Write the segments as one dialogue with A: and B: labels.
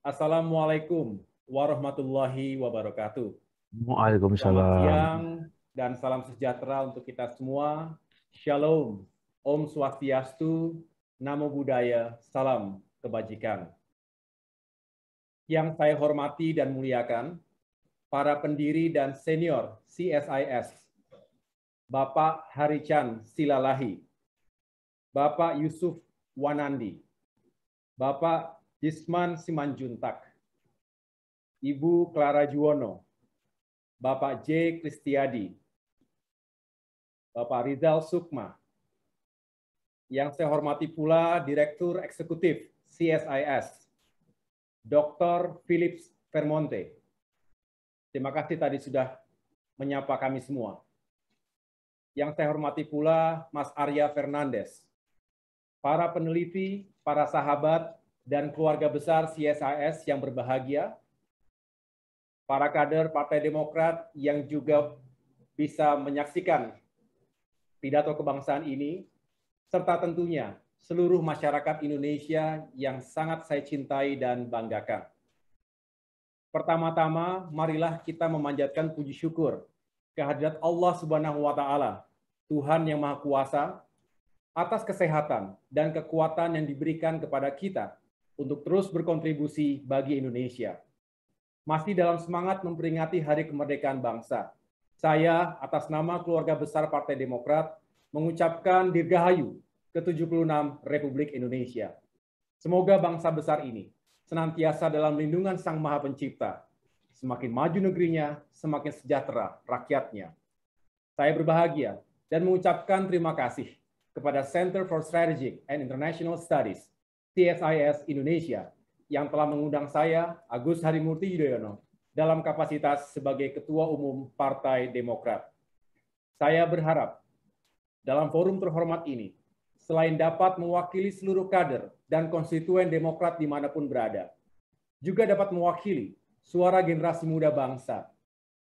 A: Assalamualaikum warahmatullahi wabarakatuh. Selamat
B: Waalaikumsalam.
A: siang dan salam sejahtera untuk kita semua. Shalom, Om Swastiastu, Namo Buddhaya, salam kebajikan. Yang saya hormati dan muliakan, para pendiri dan senior CSIS, Bapak Harichan Silalahi, Bapak Yusuf Wanandi, Bapak Jisman Simanjuntak, Ibu Clara Juwono, Bapak J. Kristiadi, Bapak Rizal Sukma, yang saya hormati pula Direktur Eksekutif CSIS, Dr. Philips Vermonte. Terima kasih tadi sudah menyapa kami semua. Yang saya hormati pula Mas Arya Fernandes, para peneliti, para sahabat, dan keluarga besar CSIS yang berbahagia, para kader Partai Demokrat yang juga bisa menyaksikan pidato kebangsaan ini, serta tentunya seluruh masyarakat Indonesia yang sangat saya cintai dan banggakan. Pertama-tama, marilah kita memanjatkan puji syukur kehadirat Allah Subhanahu wa Ta'ala, Tuhan yang Maha Kuasa, atas kesehatan dan kekuatan yang diberikan kepada kita untuk terus berkontribusi bagi Indonesia. Masih dalam semangat memperingati Hari Kemerdekaan Bangsa, saya atas nama keluarga besar Partai Demokrat mengucapkan Dirgahayu ke-76 Republik Indonesia. Semoga bangsa besar ini senantiasa dalam lindungan Sang Maha Pencipta. Semakin maju negerinya, semakin sejahtera rakyatnya. Saya berbahagia dan mengucapkan terima kasih kepada Center for Strategic and International Studies, CSIS Indonesia, yang telah mengundang saya, Agus Harimurti Yudhoyono, dalam kapasitas sebagai Ketua Umum Partai Demokrat. Saya berharap dalam forum terhormat ini, selain dapat mewakili seluruh kader dan konstituen Demokrat dimanapun berada, juga dapat mewakili suara generasi muda bangsa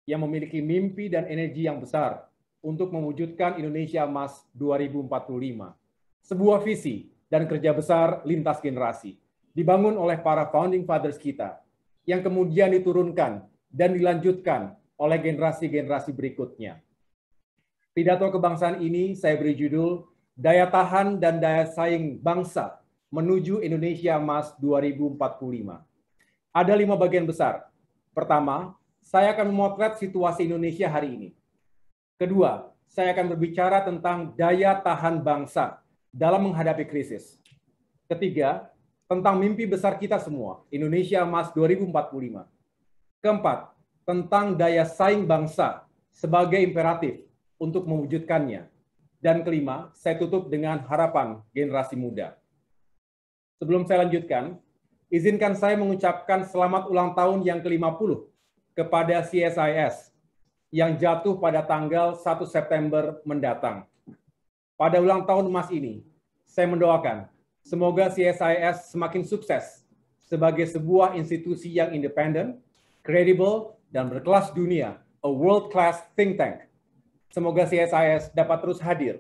A: yang memiliki mimpi dan energi yang besar untuk mewujudkan Indonesia Emas 2045. Sebuah visi dan kerja besar lintas generasi dibangun oleh para founding fathers kita yang kemudian diturunkan dan dilanjutkan oleh generasi-generasi berikutnya. Pidato kebangsaan ini saya beri judul Daya Tahan dan Daya Saing Bangsa Menuju Indonesia Emas 2045. Ada 5 bagian besar. Pertama, saya akan memotret situasi Indonesia hari ini. Kedua, saya akan berbicara tentang daya tahan bangsa dalam menghadapi krisis. Ketiga, tentang mimpi besar kita semua, Indonesia Emas 2045. Keempat, tentang daya saing bangsa sebagai imperatif untuk mewujudkannya. Dan kelima, saya tutup dengan harapan generasi muda. Sebelum saya lanjutkan, izinkan saya mengucapkan selamat ulang tahun yang ke-50 kepada CSIS yang jatuh pada tanggal 1 September mendatang. Pada ulang tahun emas ini, saya mendoakan semoga CSIS semakin sukses sebagai sebuah institusi yang independen, kredibel, dan berkelas dunia, a world-class think tank. Semoga CSIS dapat terus hadir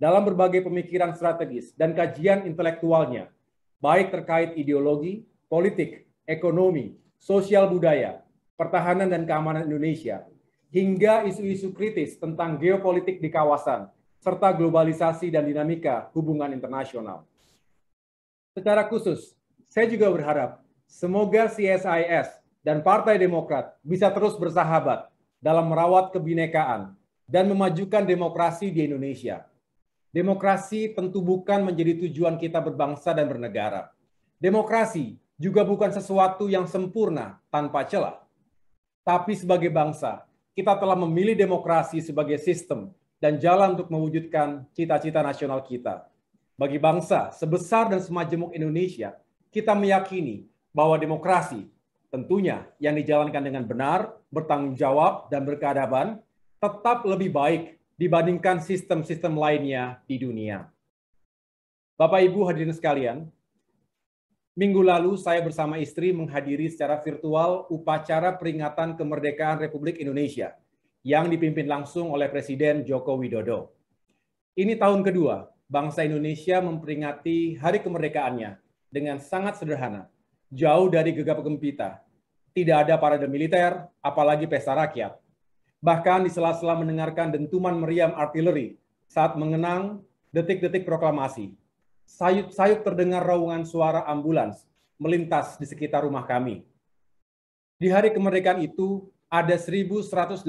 A: dalam berbagai pemikiran strategis dan kajian intelektualnya, baik terkait ideologi, politik, ekonomi, sosial budaya, pertahanan dan keamanan Indonesia, hingga isu-isu kritis tentang geopolitik di kawasan, serta globalisasi dan dinamika hubungan internasional. Secara khusus, saya juga berharap semoga CSIS dan Partai Demokrat bisa terus bersahabat dalam merawat kebinekaan dan memajukan demokrasi di Indonesia. Demokrasi tentu bukan menjadi tujuan kita berbangsa dan bernegara. Demokrasi juga bukan sesuatu yang sempurna tanpa celah. Tapi sebagai bangsa, kita telah memilih demokrasi sebagai sistem dan jalan untuk mewujudkan cita-cita nasional kita. Bagi bangsa sebesar dan semajemuk Indonesia, kita meyakini bahwa demokrasi tentunya yang dijalankan dengan benar, bertanggung jawab, dan berkeadaban tetap lebih baik dibandingkan sistem-sistem lainnya di dunia. Bapak Ibu hadirin sekalian, minggu lalu saya bersama istri menghadiri secara virtual upacara peringatan kemerdekaan Republik Indonesia yang dipimpin langsung oleh Presiden Joko Widodo. Ini tahun kedua bangsa Indonesia memperingati hari kemerdekaannya dengan sangat sederhana jauh dari gegap gempita. Tidak ada parade militer, apalagi pesta rakyat. Bahkan di sela-sela mendengarkan dentuman meriam artileri saat mengenang detik-detik proklamasi, sayup-sayup terdengar raungan suara ambulans melintas di sekitar rumah kami. Di hari kemerdekaan itu, ada 1.180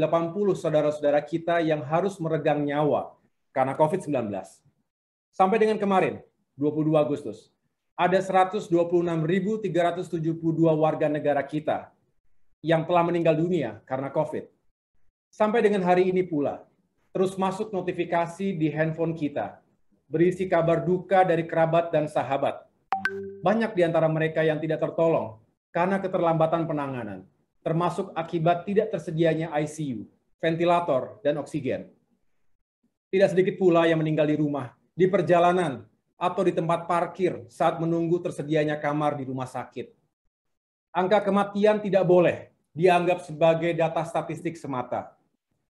A: saudara-saudara kita yang harus meregang nyawa karena COVID-19. Sampai dengan kemarin, 22 Agustus, ada 126.372 warga negara kita yang telah meninggal dunia karena COVID. Sampai dengan hari ini pula, terus masuk notifikasi di handphone kita, berisi kabar duka dari kerabat dan sahabat. Banyak di antara mereka yang tidak tertolong karena keterlambatan penanganan, termasuk akibat tidak tersedianya ICU, ventilator, dan oksigen. Tidak sedikit pula yang meninggal di rumah, di perjalanan, atau di tempat parkir saat menunggu tersedianya kamar di rumah sakit. Angka kematian tidak boleh dianggap sebagai data statistik semata.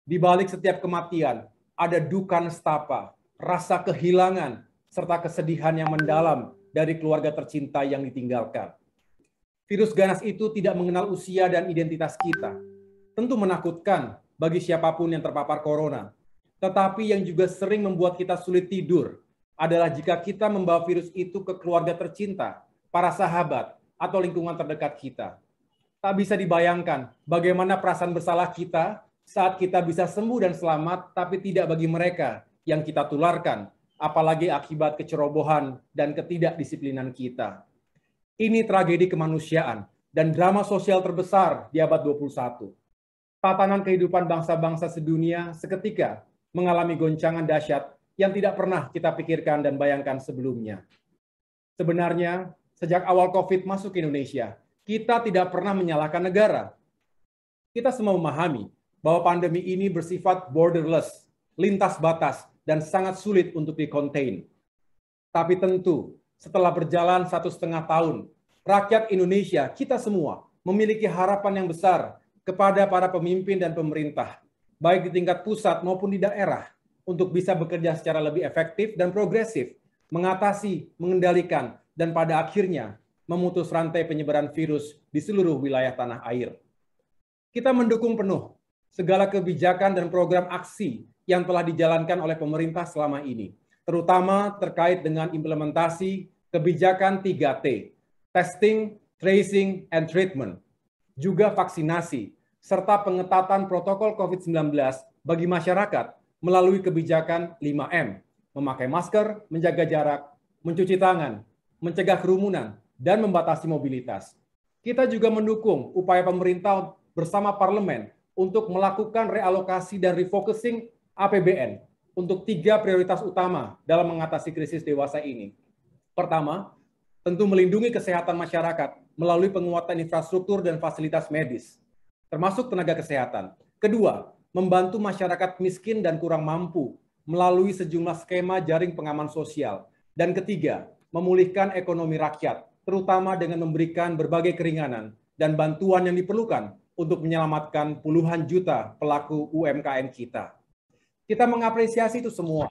A: Di balik setiap kematian, ada duka nestapa, rasa kehilangan, serta kesedihan yang mendalam dari keluarga tercinta yang ditinggalkan. Virus ganas itu tidak mengenal usia dan identitas kita. Tentu menakutkan bagi siapapun yang terpapar corona. Tetapi yang juga sering membuat kita sulit tidur adalah jika kita membawa virus itu ke keluarga tercinta, para sahabat, atau lingkungan terdekat kita. Tak bisa dibayangkan bagaimana perasaan bersalah kita saat kita bisa sembuh dan selamat, tapi tidak bagi mereka yang kita tularkan, apalagi akibat kecerobohan dan ketidakdisiplinan kita. Ini tragedi kemanusiaan dan drama sosial terbesar di abad 21. Tatanan kehidupan bangsa-bangsa sedunia seketika mengalami goncangan dahsyat yang tidak pernah kita pikirkan dan bayangkan sebelumnya. Sebenarnya, sejak awal COVID masuk ke Indonesia, kita tidak pernah menyalahkan negara. Kita semua memahami bahwa pandemi ini bersifat borderless, lintas batas, dan sangat sulit untuk di-contain. Tapi tentu, setelah berjalan 1,5 tahun, rakyat Indonesia, kita semua, memiliki harapan yang besar kepada para pemimpin dan pemerintah, baik di tingkat pusat maupun di daerah, untuk bisa bekerja secara lebih efektif dan progresif, mengatasi, mengendalikan, dan pada akhirnya memutus rantai penyebaran virus di seluruh wilayah tanah air. Kita mendukung penuh segala kebijakan dan program aksi yang telah dijalankan oleh pemerintah selama ini, terutama terkait dengan implementasi kebijakan 3T, testing, tracing, and treatment, juga vaksinasi, serta pengetatan protokol COVID-19 bagi masyarakat melalui kebijakan 5M, memakai masker, menjaga jarak, mencuci tangan, mencegah kerumunan, dan membatasi mobilitas. Kita juga mendukung upaya pemerintah bersama parlemen untuk melakukan realokasi dan refocusing APBN untuk 3 prioritas utama dalam mengatasi krisis dewasa ini. Pertama, tentu melindungi kesehatan masyarakat melalui penguatan infrastruktur dan fasilitas medis, termasuk tenaga kesehatan. Kedua, membantu masyarakat miskin dan kurang mampu melalui sejumlah skema jaring pengaman sosial. Dan ketiga, memulihkan ekonomi rakyat, terutama dengan memberikan berbagai keringanan dan bantuan yang diperlukan untuk menyelamatkan puluhan juta pelaku UMKM kita. Kita mengapresiasi itu semua,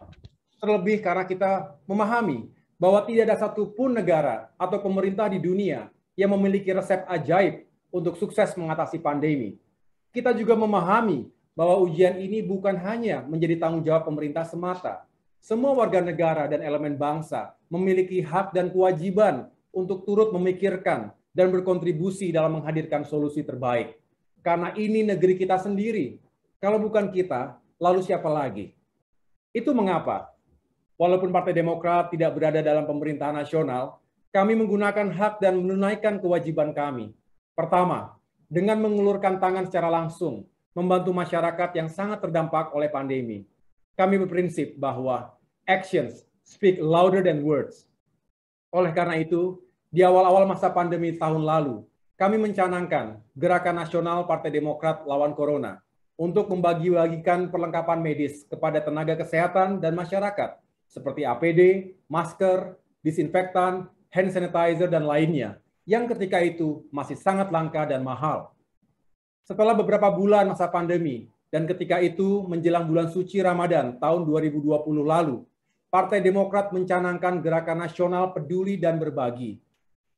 A: terlebih karena kita memahami bahwa tidak ada satupun negara atau pemerintah di dunia yang memiliki resep ajaib untuk sukses mengatasi pandemi. Kita juga memahami bahwa ujian ini bukan hanya menjadi tanggung jawab pemerintah semata. Semua warga negara dan elemen bangsa memiliki hak dan kewajiban untuk turut memikirkan dan berkontribusi dalam menghadirkan solusi terbaik. Karena ini negeri kita sendiri. Kalau bukan kita, lalu siapa lagi? Itu mengapa, walaupun Partai Demokrat tidak berada dalam pemerintahan nasional, kami menggunakan hak dan menunaikan kewajiban kami. Pertama, dengan mengulurkan tangan secara langsung, membantu masyarakat yang sangat terdampak oleh pandemi. Kami berprinsip bahwa actions speak louder than words. Oleh karena itu, di awal-awal masa pandemi tahun lalu, kami mencanangkan Gerakan Nasional Partai Demokrat Lawan Corona untuk membagi-bagikan perlengkapan medis kepada tenaga kesehatan dan masyarakat, seperti APD, masker, disinfektan, hand sanitizer, dan lainnya, yang ketika itu masih sangat langka dan mahal. Setelah beberapa bulan masa pandemi, dan ketika itu menjelang bulan suci Ramadan tahun 2020 lalu, Partai Demokrat mencanangkan Gerakan Nasional Peduli dan Berbagi.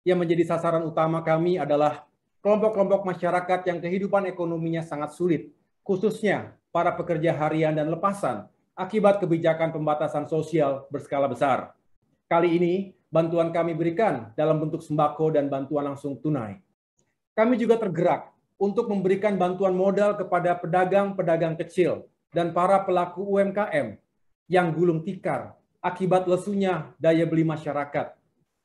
A: Yang menjadi sasaran utama kami adalah kelompok-kelompok masyarakat yang kehidupan ekonominya sangat sulit, khususnya para pekerja harian dan lepasan akibat kebijakan pembatasan sosial berskala besar. Kali ini, bantuan kami berikan dalam bentuk sembako dan bantuan langsung tunai. Kami juga tergerak untuk memberikan bantuan modal kepada pedagang-pedagang kecil dan para pelaku UMKM yang gulung tikar akibat lesunya daya beli masyarakat.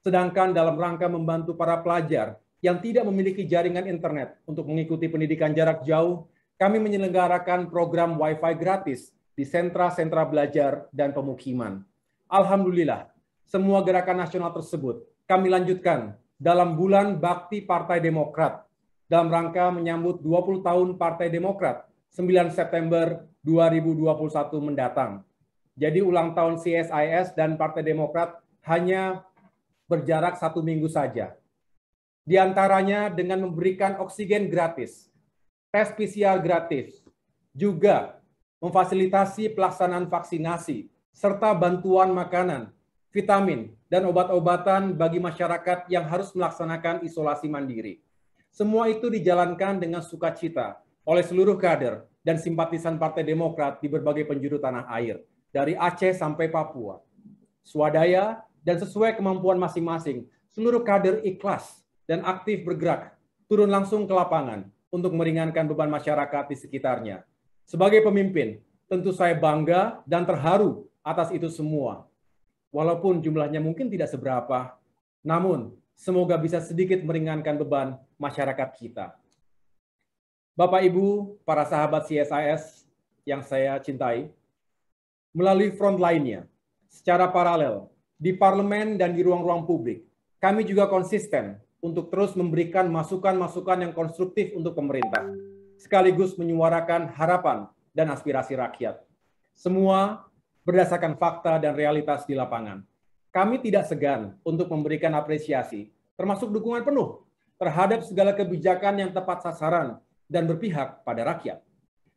A: Sedangkan dalam rangka membantu para pelajar yang tidak memiliki jaringan internet untuk mengikuti pendidikan jarak jauh, kami menyelenggarakan program Wi-Fi gratis di sentra-sentra belajar dan pemukiman. Alhamdulillah, semua gerakan nasional tersebut kami lanjutkan dalam bulan Bakti Partai Demokrat dalam rangka menyambut 20 tahun Partai Demokrat 9 September 2021 mendatang. Jadi ulang tahun CSIS dan Partai Demokrat hanya berjarak 1 minggu saja. Di antaranya dengan memberikan oksigen gratis, tes PCR gratis, juga memfasilitasi pelaksanaan vaksinasi, serta bantuan makanan, vitamin, dan obat-obatan bagi masyarakat yang harus melaksanakan isolasi mandiri. Semua itu dijalankan dengan sukacita oleh seluruh kader dan simpatisan Partai Demokrat di berbagai penjuru tanah air, dari Aceh sampai Papua. Swadaya dan sesuai kemampuan masing-masing, seluruh kader ikhlas dan aktif bergerak, turun langsung ke lapangan untuk meringankan beban masyarakat di sekitarnya. Sebagai pemimpin, tentu saya bangga dan terharu atas itu semua. Walaupun jumlahnya mungkin tidak seberapa, namun semoga bisa sedikit meringankan beban masyarakat kita. Bapak, Ibu, para sahabat CSIS yang saya cintai, melalui front lainnya, secara paralel, di parlemen dan di ruang-ruang publik, kami juga konsisten untuk terus memberikan masukan-masukan yang konstruktif untuk pemerintah, sekaligus menyuarakan harapan dan aspirasi rakyat. Semua berdasarkan fakta dan realitas di lapangan. Kami tidak segan untuk memberikan apresiasi, termasuk dukungan penuh terhadap segala kebijakan yang tepat sasaran dan berpihak pada rakyat.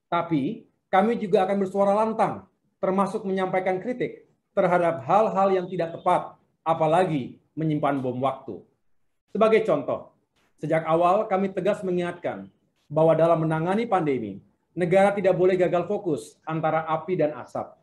A: Tapi kami juga akan bersuara lantang, termasuk menyampaikan kritik terhadap hal-hal yang tidak tepat, apalagi menyimpan bom waktu. Sebagai contoh, sejak awal kami tegas mengingatkan bahwa dalam menangani pandemi, negara tidak boleh gagal fokus antara api dan asap.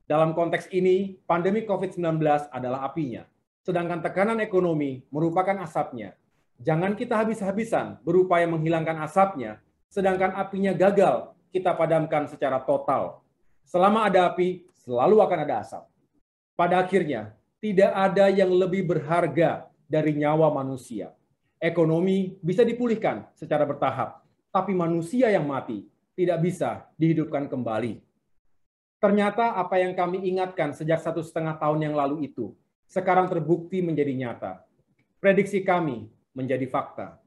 A: Dalam konteks ini, pandemi COVID-19 adalah apinya, sedangkan tekanan ekonomi merupakan asapnya. Jangan kita habis-habisan berupaya menghilangkan asapnya, sedangkan apinya gagal kita padamkan secara total. Selama ada api, selalu akan ada asap. Pada akhirnya, tidak ada yang lebih berharga dari nyawa manusia. Ekonomi bisa dipulihkan secara bertahap, tapi manusia yang mati tidak bisa dihidupkan kembali. Ternyata apa yang kami ingatkan sejak 1,5 tahun yang lalu itu, sekarang terbukti menjadi nyata. Prediksi kami menjadi fakta.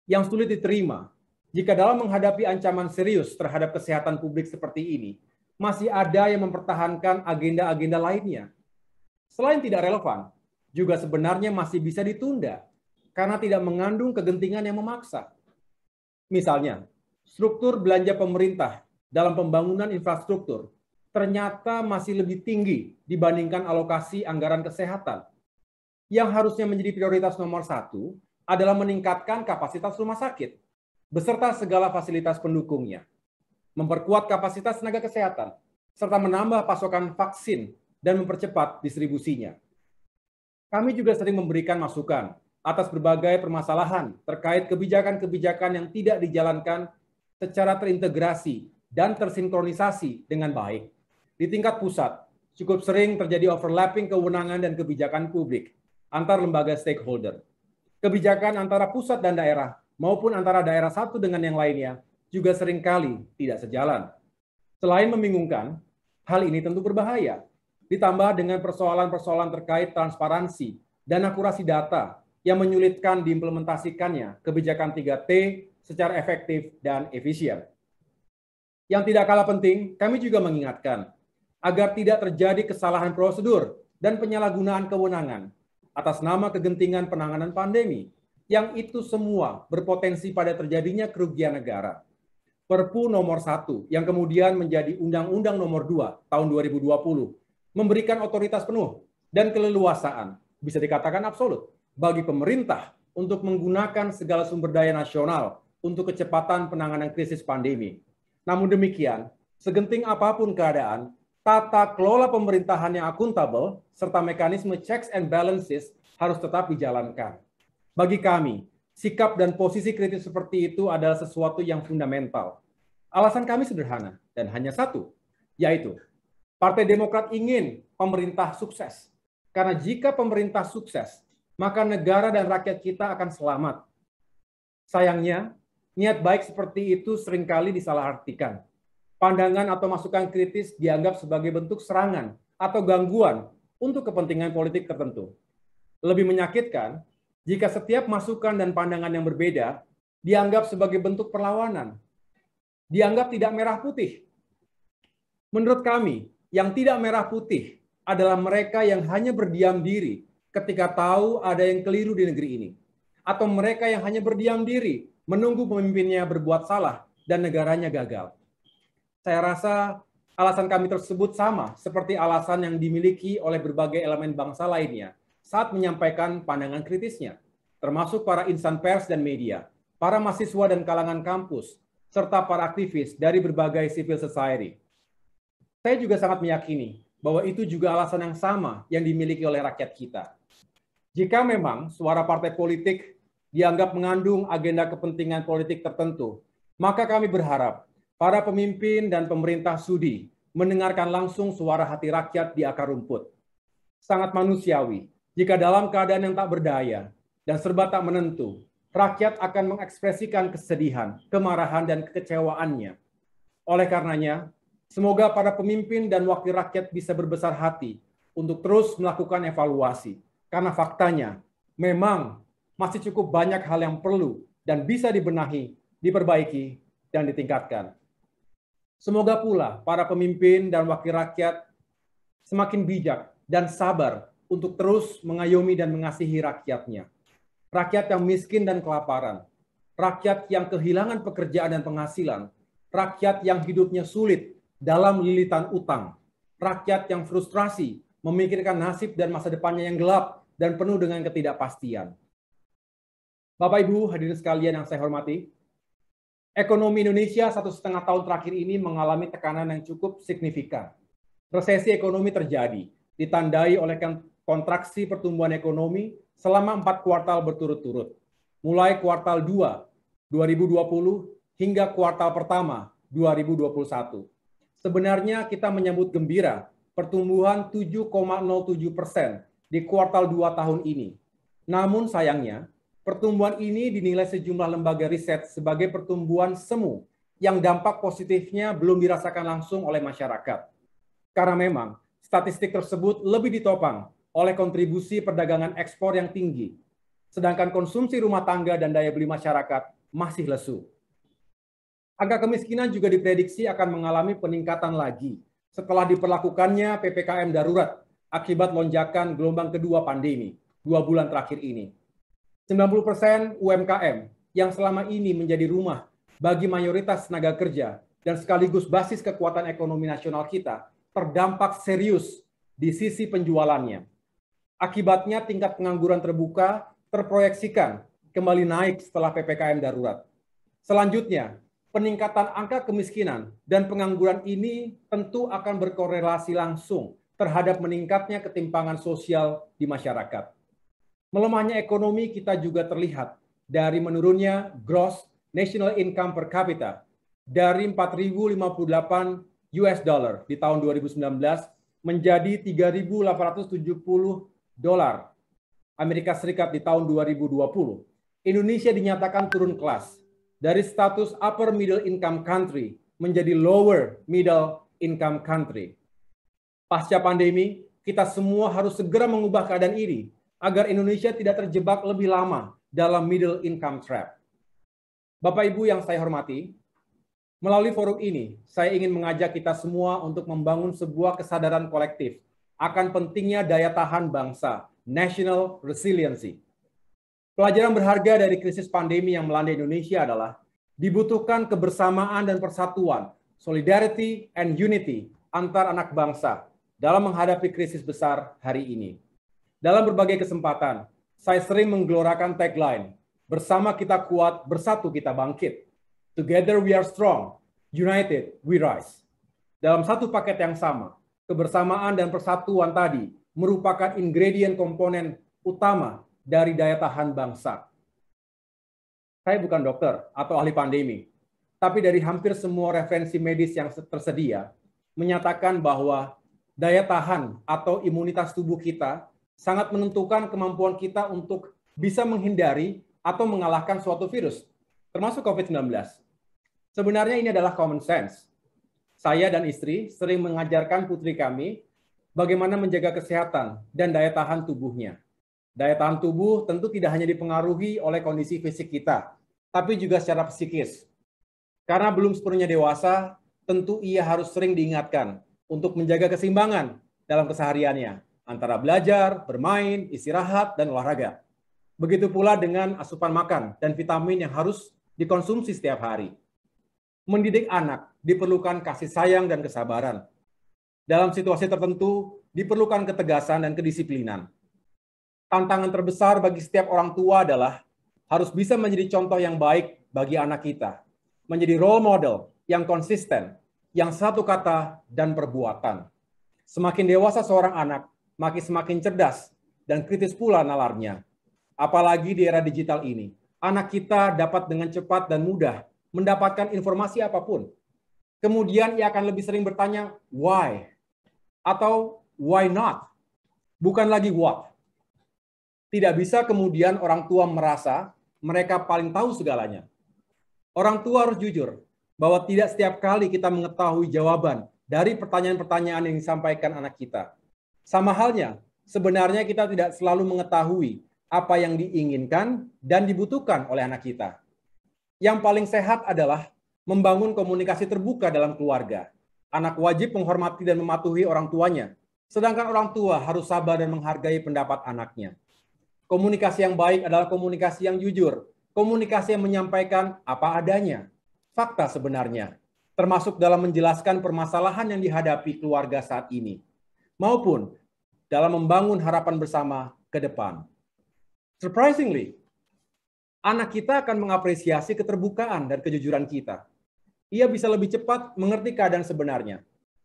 A: Yang sulit diterima, jika dalam menghadapi ancaman serius terhadap kesehatan publik seperti ini, masih ada yang mempertahankan agenda-agenda lainnya. Selain tidak relevan, juga sebenarnya masih bisa ditunda karena tidak mengandung kegentingan yang memaksa. Misalnya, struktur belanja pemerintah dalam pembangunan infrastruktur ternyata masih lebih tinggi dibandingkan alokasi anggaran kesehatan. Yang harusnya menjadi prioritas nomor 1 adalah meningkatkan kapasitas rumah sakit beserta segala fasilitas pendukungnya, memperkuat kapasitas tenaga kesehatan, serta menambah pasokan vaksin dan mempercepat distribusinya. Kami juga sering memberikan masukan atas berbagai permasalahan terkait kebijakan-kebijakan yang tidak dijalankan secara terintegrasi dan tersinkronisasi dengan baik. Di tingkat pusat, cukup sering terjadi overlapping kewenangan dan kebijakan publik antar lembaga stakeholder. Kebijakan antara pusat dan daerah maupun antara daerah satu dengan yang lainnya juga seringkali tidak sejalan. Selain membingungkan, hal ini tentu berbahaya. Ditambah dengan persoalan-persoalan terkait transparansi dan akurasi data yang menyulitkan diimplementasikannya kebijakan 3T secara efektif dan efisien. Yang tidak kalah penting, kami juga mengingatkan agar tidak terjadi kesalahan prosedur dan penyalahgunaan kewenangan atas nama kegentingan penanganan pandemi, yang itu semua berpotensi pada terjadinya kerugian negara. Perpu nomor 1 yang kemudian menjadi Undang-Undang nomor 2 tahun 2020 memberikan otoritas penuh dan keleluasaan, bisa dikatakan absolut, bagi pemerintah untuk menggunakan segala sumber daya nasional untuk kecepatan penanganan krisis pandemi. Namun demikian, segenting apapun keadaan, tata kelola pemerintahan yang akuntabel serta mekanisme checks and balances harus tetap dijalankan. Bagi kami, sikap dan posisi kritis seperti itu adalah sesuatu yang fundamental. Alasan kami sederhana dan hanya satu, yaitu Partai Demokrat ingin pemerintah sukses. Karena jika pemerintah sukses, maka negara dan rakyat kita akan selamat. Sayangnya, niat baik seperti itu seringkali disalahartikan. Pandangan atau masukan kritis dianggap sebagai bentuk serangan atau gangguan untuk kepentingan politik tertentu. Lebih menyakitkan, jika setiap masukan dan pandangan yang berbeda dianggap sebagai bentuk perlawanan. Dianggap tidak merah putih. Menurut kami, yang tidak merah putih adalah mereka yang hanya berdiam diri ketika tahu ada yang keliru di negeri ini. Atau mereka yang hanya berdiam diri menunggu pemimpinnya berbuat salah dan negaranya gagal. Saya rasa alasan kami tersebut sama seperti alasan yang dimiliki oleh berbagai elemen bangsa lainnya saat menyampaikan pandangan kritisnya, termasuk para insan pers dan media, para mahasiswa dan kalangan kampus, serta para aktivis dari berbagai civil society. Saya juga sangat meyakini bahwa itu juga alasan yang sama yang dimiliki oleh rakyat kita. Jika memang suara partai politik dianggap mengandung agenda kepentingan politik tertentu, maka kami berharap para pemimpin dan pemerintah sudi mendengarkan langsung suara hati rakyat di akar rumput. Sangat manusiawi jika dalam keadaan yang tak berdaya dan serba tak menentu, rakyat akan mengekspresikan kesedihan, kemarahan, dan kekecewaannya. Oleh karenanya, semoga para pemimpin dan wakil rakyat bisa berbesar hati untuk terus melakukan evaluasi. Karena faktanya, memang masih cukup banyak hal yang perlu dan bisa dibenahi, diperbaiki, dan ditingkatkan. Semoga pula para pemimpin dan wakil rakyat semakin bijak dan sabar untuk terus mengayomi dan mengasihi rakyatnya. Rakyat yang miskin dan kelaparan, rakyat yang kehilangan pekerjaan dan penghasilan, rakyat yang hidupnya sulit dalam lilitan utang, rakyat yang frustrasi memikirkan nasib dan masa depannya yang gelap dan penuh dengan ketidakpastian. Bapak Ibu hadirin sekalian yang saya hormati, ekonomi Indonesia 1,5 tahun terakhir ini mengalami tekanan yang cukup signifikan. Resesi ekonomi terjadi, ditandai oleh kontraksi pertumbuhan ekonomi selama 4 kuartal berturut-turut, mulai kuartal 2 2020 hingga kuartal pertama 2021. Sebenarnya kita menyambut gembira pertumbuhan 7,07% di kuartal 2 tahun ini. Namun sayangnya, pertumbuhan ini dinilai sejumlah lembaga riset sebagai pertumbuhan semu yang dampak positifnya belum dirasakan langsung oleh masyarakat. Karena memang statistik tersebut lebih ditopang oleh kontribusi perdagangan ekspor yang tinggi, sedangkan konsumsi rumah tangga dan daya beli masyarakat masih lesu. Angka kemiskinan juga diprediksi akan mengalami peningkatan lagi setelah diperlakukannya PPKM darurat akibat lonjakan gelombang kedua pandemi 2 bulan terakhir ini. 90% UMKM yang selama ini menjadi rumah bagi mayoritas tenaga kerja dan sekaligus basis kekuatan ekonomi nasional kita terdampak serius di sisi penjualannya. Akibatnya tingkat pengangguran terbuka terproyeksikan kembali naik setelah PPKM darurat. Selanjutnya, peningkatan angka kemiskinan dan pengangguran ini tentu akan berkorelasi langsung terhadap meningkatnya ketimpangan sosial di masyarakat. Melemahnya ekonomi kita juga terlihat dari menurunnya gross national income per capita dari 4.058 US dollar di tahun 2019 menjadi 3.870 dolar Amerika Serikat di tahun 2020. Indonesia dinyatakan turun kelas dari status upper middle income country menjadi lower middle income country. Pasca pandemi, kita semua harus segera mengubah keadaan ini agar Indonesia tidak terjebak lebih lama dalam middle income trap. Bapak Ibu yang saya hormati, melalui forum ini, saya ingin mengajak kita semua untuk membangun sebuah kesadaran kolektif akan pentingnya daya tahan bangsa, national resiliency. Pelajaran berharga dari krisis pandemi yang melanda Indonesia adalah dibutuhkan kebersamaan dan persatuan, solidarity and unity antar anak bangsa dalam menghadapi krisis besar hari ini. Dalam berbagai kesempatan, saya sering menggelorakan tagline, bersama kita kuat, bersatu kita bangkit. Together we are strong, united we rise. Dalam satu paket yang sama, kebersamaan dan persatuan tadi merupakan ingredient komponen utama dari daya tahan bangsa. Saya bukan dokter atau ahli pandemi, tapi dari hampir semua referensi medis yang tersedia, menyatakan bahwa daya tahan atau imunitas tubuh kita sangat menentukan kemampuan kita untuk bisa menghindari atau mengalahkan suatu virus, termasuk COVID-19. Sebenarnya ini adalah common sense. Saya dan istri sering mengajarkan putri kami bagaimana menjaga kesehatan dan daya tahan tubuhnya. Daya tahan tubuh tentu tidak hanya dipengaruhi oleh kondisi fisik kita, tapi juga secara psikis. Karena belum sepenuhnya dewasa, tentu ia harus sering diingatkan untuk menjaga keseimbangan dalam kesehariannya, antara belajar, bermain, istirahat, dan olahraga. Begitu pula dengan asupan makan dan vitamin yang harus dikonsumsi setiap hari. Mendidik anak diperlukan kasih sayang dan kesabaran. Dalam situasi tertentu, diperlukan ketegasan dan kedisiplinan. Tantangan terbesar bagi setiap orang tua adalah harus bisa menjadi contoh yang baik bagi anak kita, menjadi role model yang konsisten, yang satu kata dan perbuatan. Semakin dewasa seorang anak, makin semakin cerdas dan kritis pula nalarnya. Apalagi di era digital ini, anak kita dapat dengan cepat dan mudah mendapatkan informasi apapun. Kemudian ia akan lebih sering bertanya why atau why not, bukan lagi what. Tidak bisa kemudian orang tua merasa mereka paling tahu segalanya. Orang tua harus jujur bahwa tidak setiap kali kita mengetahui jawaban dari pertanyaan-pertanyaan yang disampaikan anak kita. Sama halnya, sebenarnya kita tidak selalu mengetahui apa yang diinginkan dan dibutuhkan oleh anak kita. Yang paling sehat adalah membangun komunikasi terbuka dalam keluarga. Anak wajib menghormati dan mematuhi orang tuanya, sedangkan orang tua harus sabar dan menghargai pendapat anaknya. Komunikasi yang baik adalah komunikasi yang jujur, komunikasi yang menyampaikan apa adanya, fakta sebenarnya, termasuk dalam menjelaskan permasalahan yang dihadapi keluarga saat ini, maupun dalam membangun harapan bersama ke depan. Surprisingly, anak kita akan mengapresiasi keterbukaan dan kejujuran kita. Ia bisa lebih cepat mengerti keadaan sebenarnya.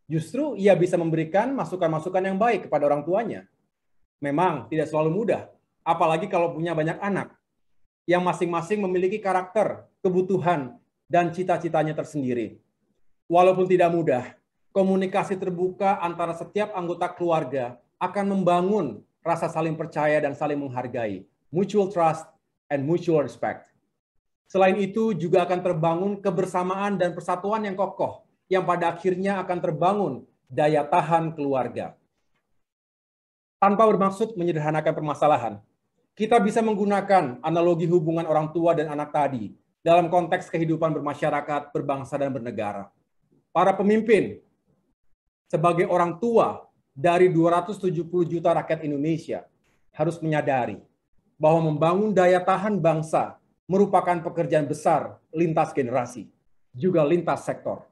A: Justru ia bisa memberikan masukan-masukan yang baik kepada orang tuanya. Memang tidak selalu mudah, apalagi kalau punya banyak anak, yang masing-masing memiliki karakter, kebutuhan, dan cita-citanya tersendiri. Walaupun tidak mudah, komunikasi terbuka antara setiap anggota keluarga akan membangun rasa saling percaya dan saling menghargai, mutual trust, and mutual respect. Selain itu juga akan terbangun kebersamaan dan persatuan yang kokoh yang pada akhirnya akan terbangun daya tahan keluarga. Tanpa bermaksud menyederhanakan permasalahan, kita bisa menggunakan analogi hubungan orang tua dan anak tadi dalam konteks kehidupan bermasyarakat, berbangsa, dan bernegara. Para pemimpin sebagai orang tua dari 270 juta rakyat Indonesia harus menyadari bahwa membangun daya tahan bangsa merupakan pekerjaan besar lintas generasi, juga lintas sektor.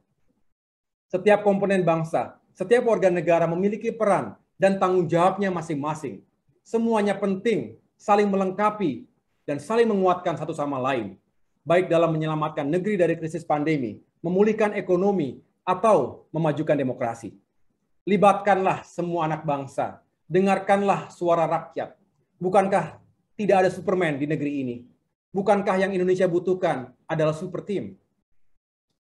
A: Setiap komponen bangsa, setiap warga negara memiliki peran dan tanggung jawabnya masing-masing. Semuanya penting, saling melengkapi, dan saling menguatkan satu sama lain, baik dalam menyelamatkan negeri dari krisis pandemi, memulihkan ekonomi, atau memajukan demokrasi. Libatkanlah semua anak bangsa, dengarkanlah suara rakyat. Bukankah tidak ada Superman di negeri ini? Bukankah yang Indonesia butuhkan adalah super team?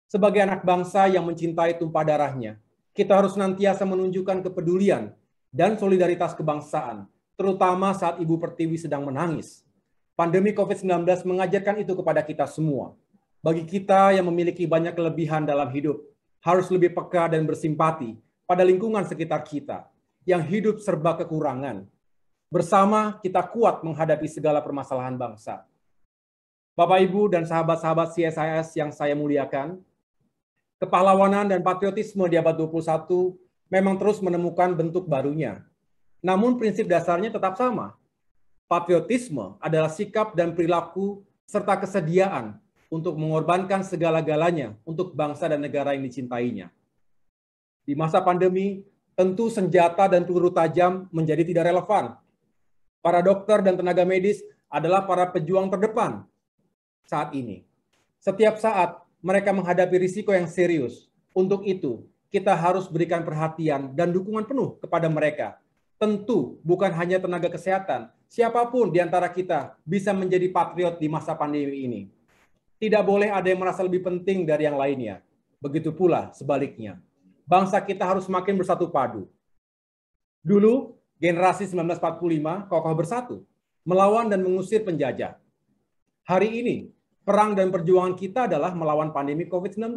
A: Sebagai anak bangsa yang mencintai tumpah darahnya, kita harus senantiasa menunjukkan kepedulian dan solidaritas kebangsaan, terutama saat Ibu Pertiwi sedang menangis. Pandemi COVID-19 mengajarkan itu kepada kita semua. Bagi kita yang memiliki banyak kelebihan dalam hidup, harus lebih peka dan bersimpati pada lingkungan sekitar kita yang hidup serba kekurangan. Bersama kita kuat menghadapi segala permasalahan bangsa. Bapak, Ibu, dan sahabat-sahabat CSIS yang saya muliakan, kepahlawanan dan patriotisme di abad 21 memang terus menemukan bentuk barunya. Namun prinsip dasarnya tetap sama. Patriotisme adalah sikap dan perilaku serta kesediaan untuk mengorbankan segala-galanya untuk bangsa dan negara yang dicintainya. Di masa pandemi, tentu senjata dan peluru tajam menjadi tidak relevan. Para dokter dan tenaga medis adalah para pejuang terdepan saat ini. Setiap saat mereka menghadapi risiko yang serius. Untuk itu, kita harus berikan perhatian dan dukungan penuh kepada mereka. Tentu bukan hanya tenaga kesehatan, siapapun di antara kita bisa menjadi patriot di masa pandemi ini. Tidak boleh ada yang merasa lebih penting dari yang lainnya. Begitu pula sebaliknya. Bangsa kita harus semakin bersatu padu. Dulu, generasi 1945 kokoh bersatu, melawan dan mengusir penjajah. Hari ini, perang dan perjuangan kita adalah melawan pandemi COVID-19.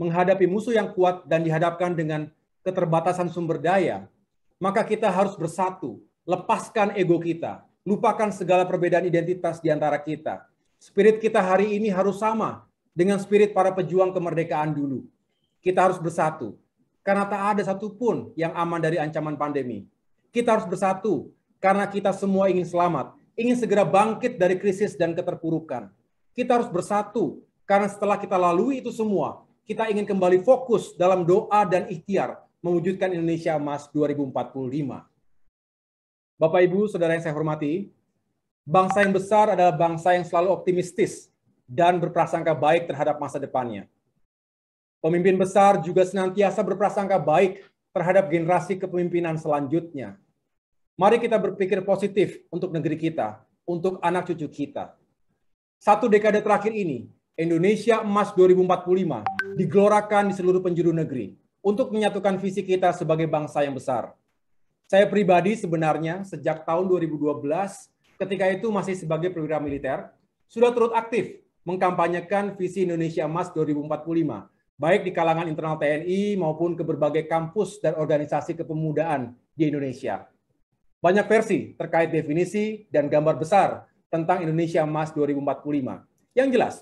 A: Menghadapi musuh yang kuat dan dihadapkan dengan keterbatasan sumber daya, maka kita harus bersatu, lepaskan ego kita, lupakan segala perbedaan identitas di antara kita. Spirit kita hari ini harus sama dengan spirit para pejuang kemerdekaan dulu. Kita harus bersatu, karena tak ada satupun yang aman dari ancaman pandemi. Kita harus bersatu, karena kita semua ingin selamat, ingin segera bangkit dari krisis dan keterpurukan. Kita harus bersatu, karena setelah kita lalui itu semua, kita ingin kembali fokus dalam doa dan ikhtiar mewujudkan Indonesia Emas 2045. Bapak, Ibu, Saudara yang saya hormati, bangsa yang besar adalah bangsa yang selalu optimistis dan berprasangka baik terhadap masa depannya. Pemimpin besar juga senantiasa berprasangka baik terhadap generasi kepemimpinan selanjutnya. Mari kita berpikir positif untuk negeri kita, untuk anak cucu kita. 1 dekade terakhir ini, Indonesia Emas 2045 digelorakan di seluruh penjuru negeri untuk menyatukan visi kita sebagai bangsa yang besar. Saya pribadi sebenarnya sejak tahun 2012, ketika itu masih sebagai perwira militer, sudah turut aktif mengkampanyekan visi Indonesia Emas 2045, baik di kalangan internal TNI maupun ke berbagai kampus dan organisasi kepemudaan di Indonesia. Banyak versi terkait definisi dan gambar besar tentang Indonesia Emas 2045. Yang jelas,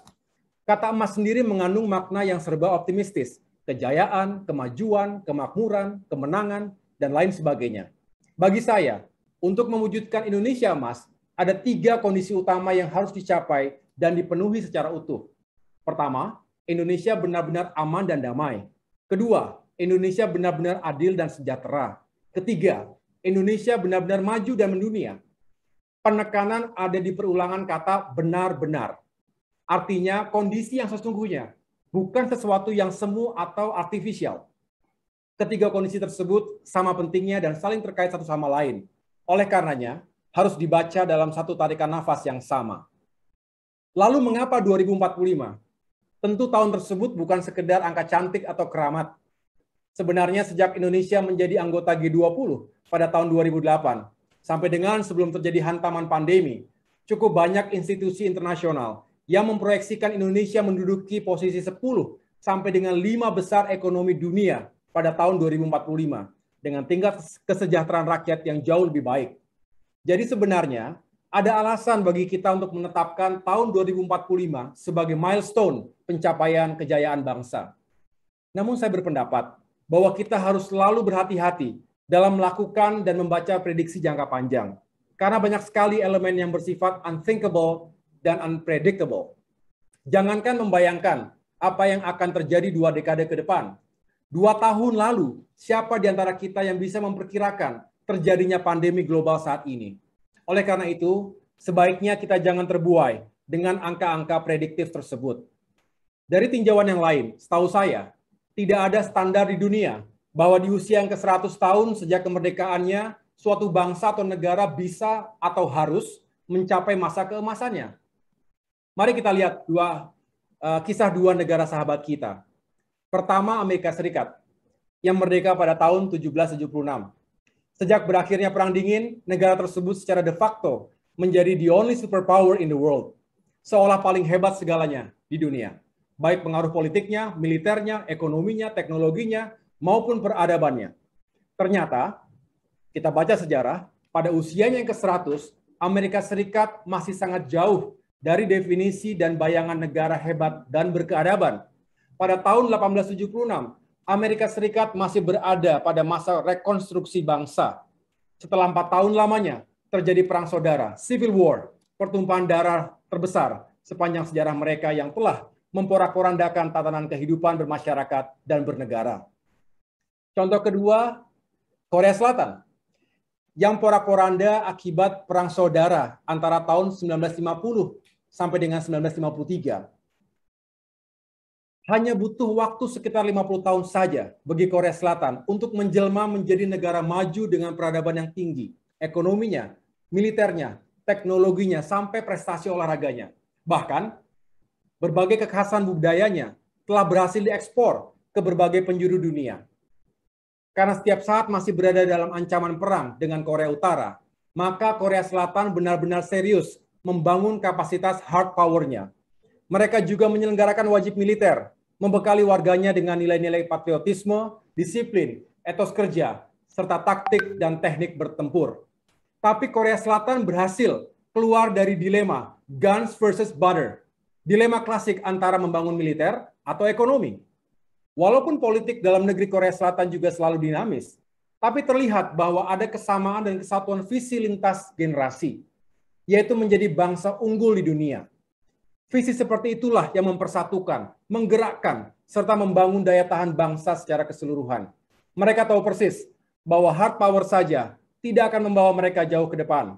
A: kata emas sendiri mengandung makna yang serba optimistis, kejayaan, kemajuan, kemakmuran, kemenangan, dan lain sebagainya. Bagi saya, untuk mewujudkan Indonesia Emas, ada 3 kondisi utama yang harus dicapai dan dipenuhi secara utuh. Pertama, Indonesia benar-benar aman dan damai. Kedua, Indonesia benar-benar adil dan sejahtera. Ketiga, Indonesia benar-benar maju dan mendunia. Penekanan ada di perulangan kata benar-benar. Artinya kondisi yang sesungguhnya, bukan sesuatu yang semu atau artifisial. Ketiga kondisi tersebut sama pentingnya dan saling terkait satu sama lain. Oleh karenanya, harus dibaca dalam satu tarikan nafas yang sama. Lalu mengapa 2045? Tentu tahun tersebut bukan sekedar angka cantik atau keramat. Sebenarnya sejak Indonesia menjadi anggota G20 pada tahun 2008, sampai dengan sebelum terjadi hantaman pandemi, cukup banyak institusi internasional yang memproyeksikan Indonesia menduduki posisi 10 sampai dengan 5 besar ekonomi dunia pada tahun 2045, dengan tingkat kesejahteraan rakyat yang jauh lebih baik. Jadi sebenarnya, ada alasan bagi kita untuk menetapkan tahun 2045 sebagai milestone pencapaian kejayaan bangsa. Namun saya berpendapat bahwa kita harus selalu berhati-hati dalam melakukan dan membaca prediksi jangka panjang. Karena banyak sekali elemen yang bersifat unthinkable dan unpredictable. Jangankan membayangkan apa yang akan terjadi 2 dekade ke depan. 2 tahun lalu, siapa di antara kita yang bisa memperkirakan terjadinya pandemi global saat ini? Oleh karena itu, sebaiknya kita jangan terbuai dengan angka-angka prediktif tersebut. Dari tinjauan yang lain, setahu saya, tidak ada standar di dunia bahwa di usia yang ke-100 tahun sejak kemerdekaannya, suatu bangsa atau negara bisa atau harus mencapai masa keemasannya. Mari kita lihat kisah 2 negara sahabat kita. Pertama, Amerika Serikat, yang merdeka pada tahun 1776. Sejak berakhirnya Perang Dingin, negara tersebut secara de facto menjadi the only superpower in the world. Seolah paling hebat segalanya di dunia. Baik pengaruh politiknya, militernya, ekonominya, teknologinya, maupun peradabannya. Ternyata, kita baca sejarah, pada usianya yang ke-100, Amerika Serikat masih sangat jauh dari definisi dan bayangan negara hebat dan berkeadaban. Pada tahun 1876, Amerika Serikat masih berada pada masa rekonstruksi bangsa. Setelah 4 tahun lamanya, terjadi perang saudara, Civil War, pertumpahan darah terbesar sepanjang sejarah mereka yang telah memporak-porandakan tatanan kehidupan bermasyarakat dan bernegara. Contoh kedua, Korea Selatan. yang porak-poranda akibat perang saudara antara tahun 1950 sampai dengan 1953. Hanya butuh waktu sekitar 50 tahun saja bagi Korea Selatan untuk menjelma menjadi negara maju dengan peradaban yang tinggi, ekonominya, militernya, teknologinya, sampai prestasi olahraganya. Bahkan, berbagai kekhasan budayanya telah berhasil diekspor ke berbagai penjuru dunia. Karena setiap saat masih berada dalam ancaman perang dengan Korea Utara, maka Korea Selatan benar-benar serius membangun kapasitas hard power-nya. Mereka juga menyelenggarakan wajib militer, membekali warganya dengan nilai-nilai patriotisme, disiplin, etos kerja, serta taktik dan teknik bertempur. Tapi Korea Selatan berhasil keluar dari dilema guns versus butter, dilema klasik antara membangun militer atau ekonomi. Walaupun politik dalam negeri Korea Selatan juga selalu dinamis, tapi terlihat bahwa ada kesamaan dan kesatuan visi lintas generasi, yaitu menjadi bangsa unggul di dunia. Visi seperti itulah yang mempersatukan, menggerakkan, serta membangun daya tahan bangsa secara keseluruhan. Mereka tahu persis bahwa hard power saja tidak akan membawa mereka jauh ke depan.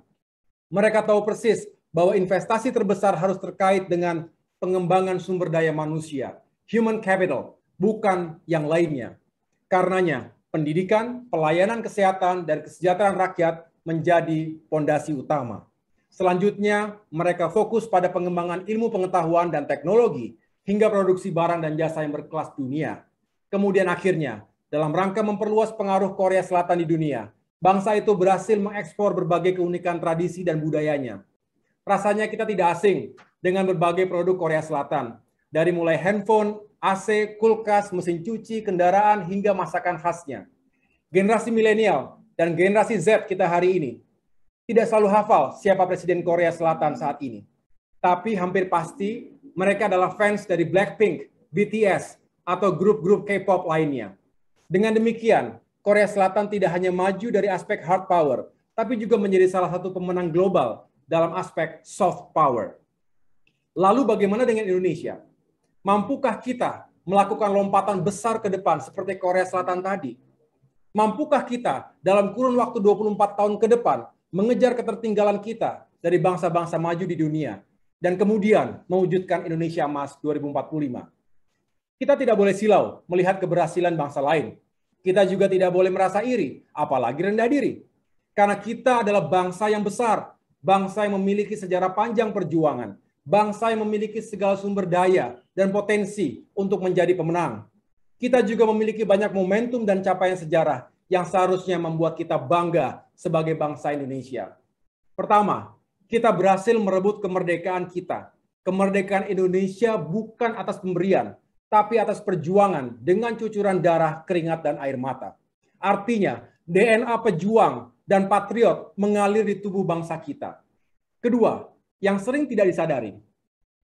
A: Mereka tahu persis bahwa investasi terbesar harus terkait dengan pengembangan sumber daya manusia, human capital, bukan yang lainnya. Karenanya, pendidikan, pelayanan kesehatan, dan kesejahteraan rakyat menjadi fondasi utama. Selanjutnya, mereka fokus pada pengembangan ilmu pengetahuan dan teknologi hingga produksi barang dan jasa yang berkelas dunia. Kemudian akhirnya, dalam rangka memperluas pengaruh Korea Selatan di dunia, bangsa itu berhasil mengekspor berbagai keunikan tradisi dan budayanya. Rasanya kita tidak asing dengan berbagai produk Korea Selatan, dari mulai handphone, AC, kulkas, mesin cuci, kendaraan, hingga masakan khasnya. Generasi milenial dan generasi Z kita hari ini tidak selalu hafal siapa Presiden Korea Selatan saat ini. Tapi hampir pasti mereka adalah fans dari Blackpink, BTS, atau grup-grup K-pop lainnya. Dengan demikian, Korea Selatan tidak hanya maju dari aspek hard power, tapi juga menjadi salah satu pemenang global dalam aspek soft power. Lalu bagaimana dengan Indonesia? Mampukah kita melakukan lompatan besar ke depan seperti Korea Selatan tadi? Mampukah kita dalam kurun waktu 24 tahun ke depan mengejar ketertinggalan kita dari bangsa-bangsa maju di dunia dan kemudian mewujudkan Indonesia Emas 2045? Kita tidak boleh silau melihat keberhasilan bangsa lain. Kita juga tidak boleh merasa iri, apalagi rendah diri. Karena kita adalah bangsa yang besar, bangsa yang memiliki sejarah panjang perjuangan, bangsa yang memiliki segala sumber daya dan potensi untuk menjadi pemenang. Kita juga memiliki banyak momentum dan capaian sejarah yang seharusnya membuat kita bangga sebagai bangsa Indonesia. Pertama, kita berhasil merebut kemerdekaan kita. Kemerdekaan Indonesia bukan atas pemberian, tapi atas perjuangan dengan cucuran darah, keringat, dan air mata. Artinya, DNA pejuang dan patriot mengalir di tubuh bangsa kita. Kedua, yang sering tidak disadari,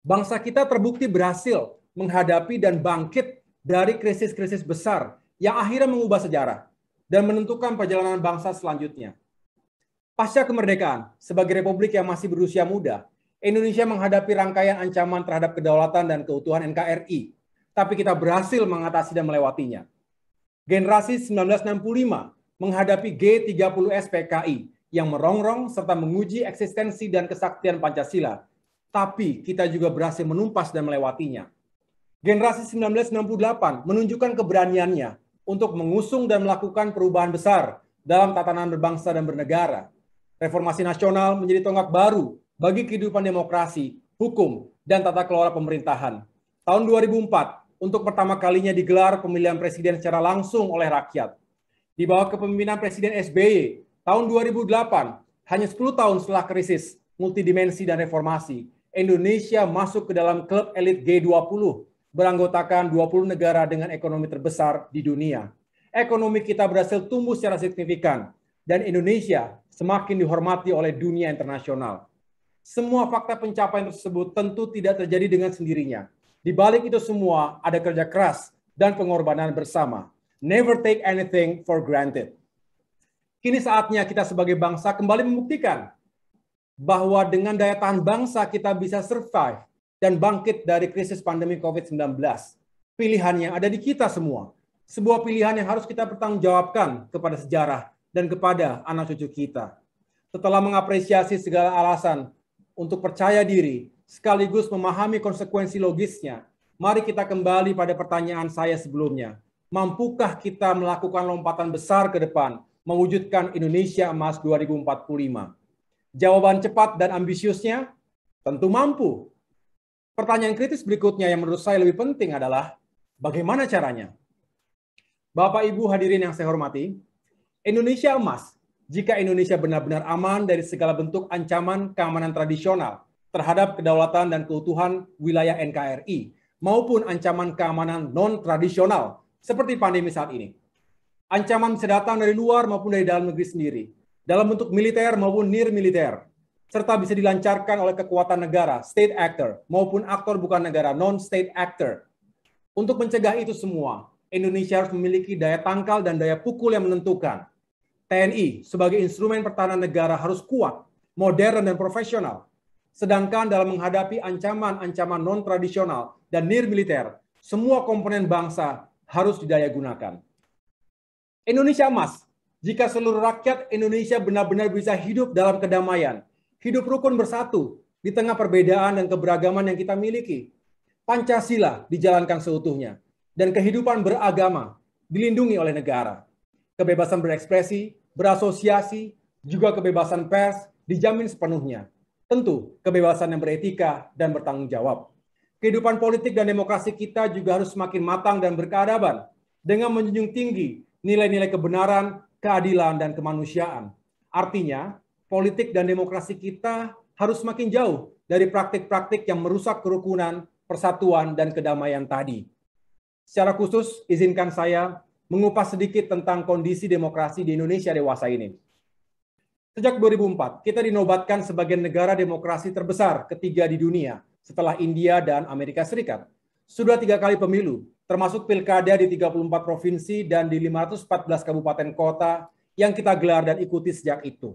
A: bangsa kita terbukti berhasil menghadapi dan bangkit dari krisis-krisis besar yang akhirnya mengubah sejarah dan menentukan perjalanan bangsa selanjutnya. Pasca kemerdekaan, sebagai republik yang masih berusia muda, Indonesia menghadapi rangkaian ancaman terhadap kedaulatan dan keutuhan NKRI, tapi kita berhasil mengatasi dan melewatinya. Generasi 1965 menghadapi G30S PKI yang merongrong serta menguji eksistensi dan kesaktian Pancasila, tapi kita juga berhasil menumpas dan melewatinya. Generasi 1968 menunjukkan keberaniannya untuk mengusung dan melakukan perubahan besar dalam tatanan berbangsa dan bernegara. Reformasi nasional menjadi tonggak baru bagi kehidupan demokrasi, hukum, dan tata kelola pemerintahan. Tahun 2004, untuk pertama kalinya digelar pemilihan presiden secara langsung oleh rakyat. Di bawah kepemimpinan Presiden SBY, tahun 2008, hanya 10 tahun setelah krisis, multidimensi, dan reformasi, Indonesia masuk ke dalam klub elit G20, beranggotakan 20 negara dengan ekonomi terbesar di dunia. Ekonomi kita berhasil tumbuh secara signifikan, dan Indonesia semakin dihormati oleh dunia internasional. Semua fakta pencapaian tersebut tentu tidak terjadi dengan sendirinya. Di balik itu semua ada kerja keras dan pengorbanan bersama. Never take anything for granted. Kini saatnya kita sebagai bangsa kembali membuktikan bahwa dengan daya tahan bangsa kita bisa survive dan bangkit dari krisis pandemi COVID-19. Pilihan yang ada di kita semua. Sebuah pilihan yang harus kita bertanggungjawabkan kepada sejarah dan kepada anak cucu kita. Setelah mengapresiasi segala alasan untuk percaya diri, sekaligus memahami konsekuensi logisnya, mari kita kembali pada pertanyaan saya sebelumnya. Mampukah kita melakukan lompatan besar ke depan, mewujudkan Indonesia Emas 2045? Jawaban cepat dan ambisiusnya, tentu mampu. Pertanyaan kritis berikutnya yang menurut saya lebih penting adalah, bagaimana caranya? Bapak Ibu hadirin yang saya hormati, Indonesia Emas, jika Indonesia benar-benar aman dari segala bentuk ancaman keamanan tradisional terhadap kedaulatan dan keutuhan wilayah NKRI, maupun ancaman keamanan non-tradisional seperti pandemi saat ini. Ancaman bisa datang dari luar maupun dari dalam negeri sendiri, dalam bentuk militer maupun nir-militer, serta bisa dilancarkan oleh kekuatan negara, state actor, maupun aktor bukan negara, non-state actor. Untuk mencegah itu semua, Indonesia harus memiliki daya tangkal dan daya pukul yang menentukan. TNI sebagai instrumen pertahanan negara harus kuat, modern, dan profesional. Sedangkan dalam menghadapi ancaman-ancaman non-tradisional dan nir-militer, semua komponen bangsa harus didayagunakan. Indonesia Emas, jika seluruh rakyat Indonesia benar-benar bisa hidup dalam kedamaian, hidup rukun bersatu di tengah perbedaan dan keberagaman yang kita miliki. Pancasila dijalankan seutuhnya, dan kehidupan beragama dilindungi oleh negara. Kebebasan berekspresi, berasosiasi, juga kebebasan pers dijamin sepenuhnya. Tentu, kebebasan yang beretika dan bertanggung jawab. Kehidupan politik dan demokrasi kita juga harus semakin matang dan berkeadaban dengan menjunjung tinggi nilai-nilai kebenaran, keadilan, dan kemanusiaan. Artinya, politik dan demokrasi kita harus semakin jauh dari praktik-praktik yang merusak kerukunan, persatuan, dan kedamaian tadi. Secara khusus, izinkan saya mengupas sedikit tentang kondisi demokrasi di Indonesia dewasa ini. Sejak 2004, kita dinobatkan sebagai negara demokrasi terbesar ketiga di dunia setelah India dan Amerika Serikat. Sudah 3 kali pemilu, termasuk pilkada di 34 provinsi dan di 514 kabupaten kota yang kita gelar dan ikuti sejak itu.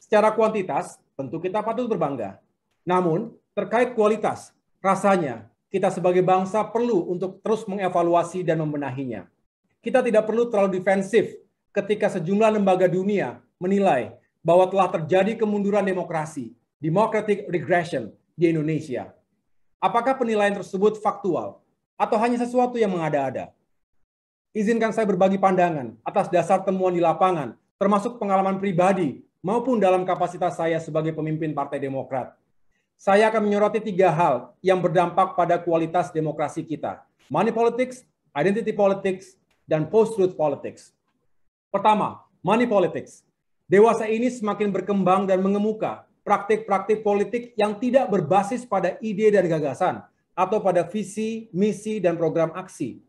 A: Secara kuantitas, tentu kita patut berbangga. Namun, terkait kualitas, rasanya kita sebagai bangsa perlu untuk terus mengevaluasi dan membenahinya. Kita tidak perlu terlalu defensif ketika sejumlah lembaga dunia menilai bahwa telah terjadi kemunduran demokrasi, democratic regression di Indonesia. Apakah penilaian tersebut faktual atau hanya sesuatu yang mengada-ada? Izinkan saya berbagi pandangan atas dasar temuan di lapangan, termasuk pengalaman pribadi maupun dalam kapasitas saya sebagai pemimpin Partai Demokrat. Saya akan menyoroti 3 hal yang berdampak pada kualitas demokrasi kita: money politics, identity politics, dan post-truth politics. Pertama, money politics. Dewasa ini semakin berkembang dan mengemuka praktik-praktik politik yang tidak berbasis pada ide dan gagasan, atau pada visi, misi, dan program aksi.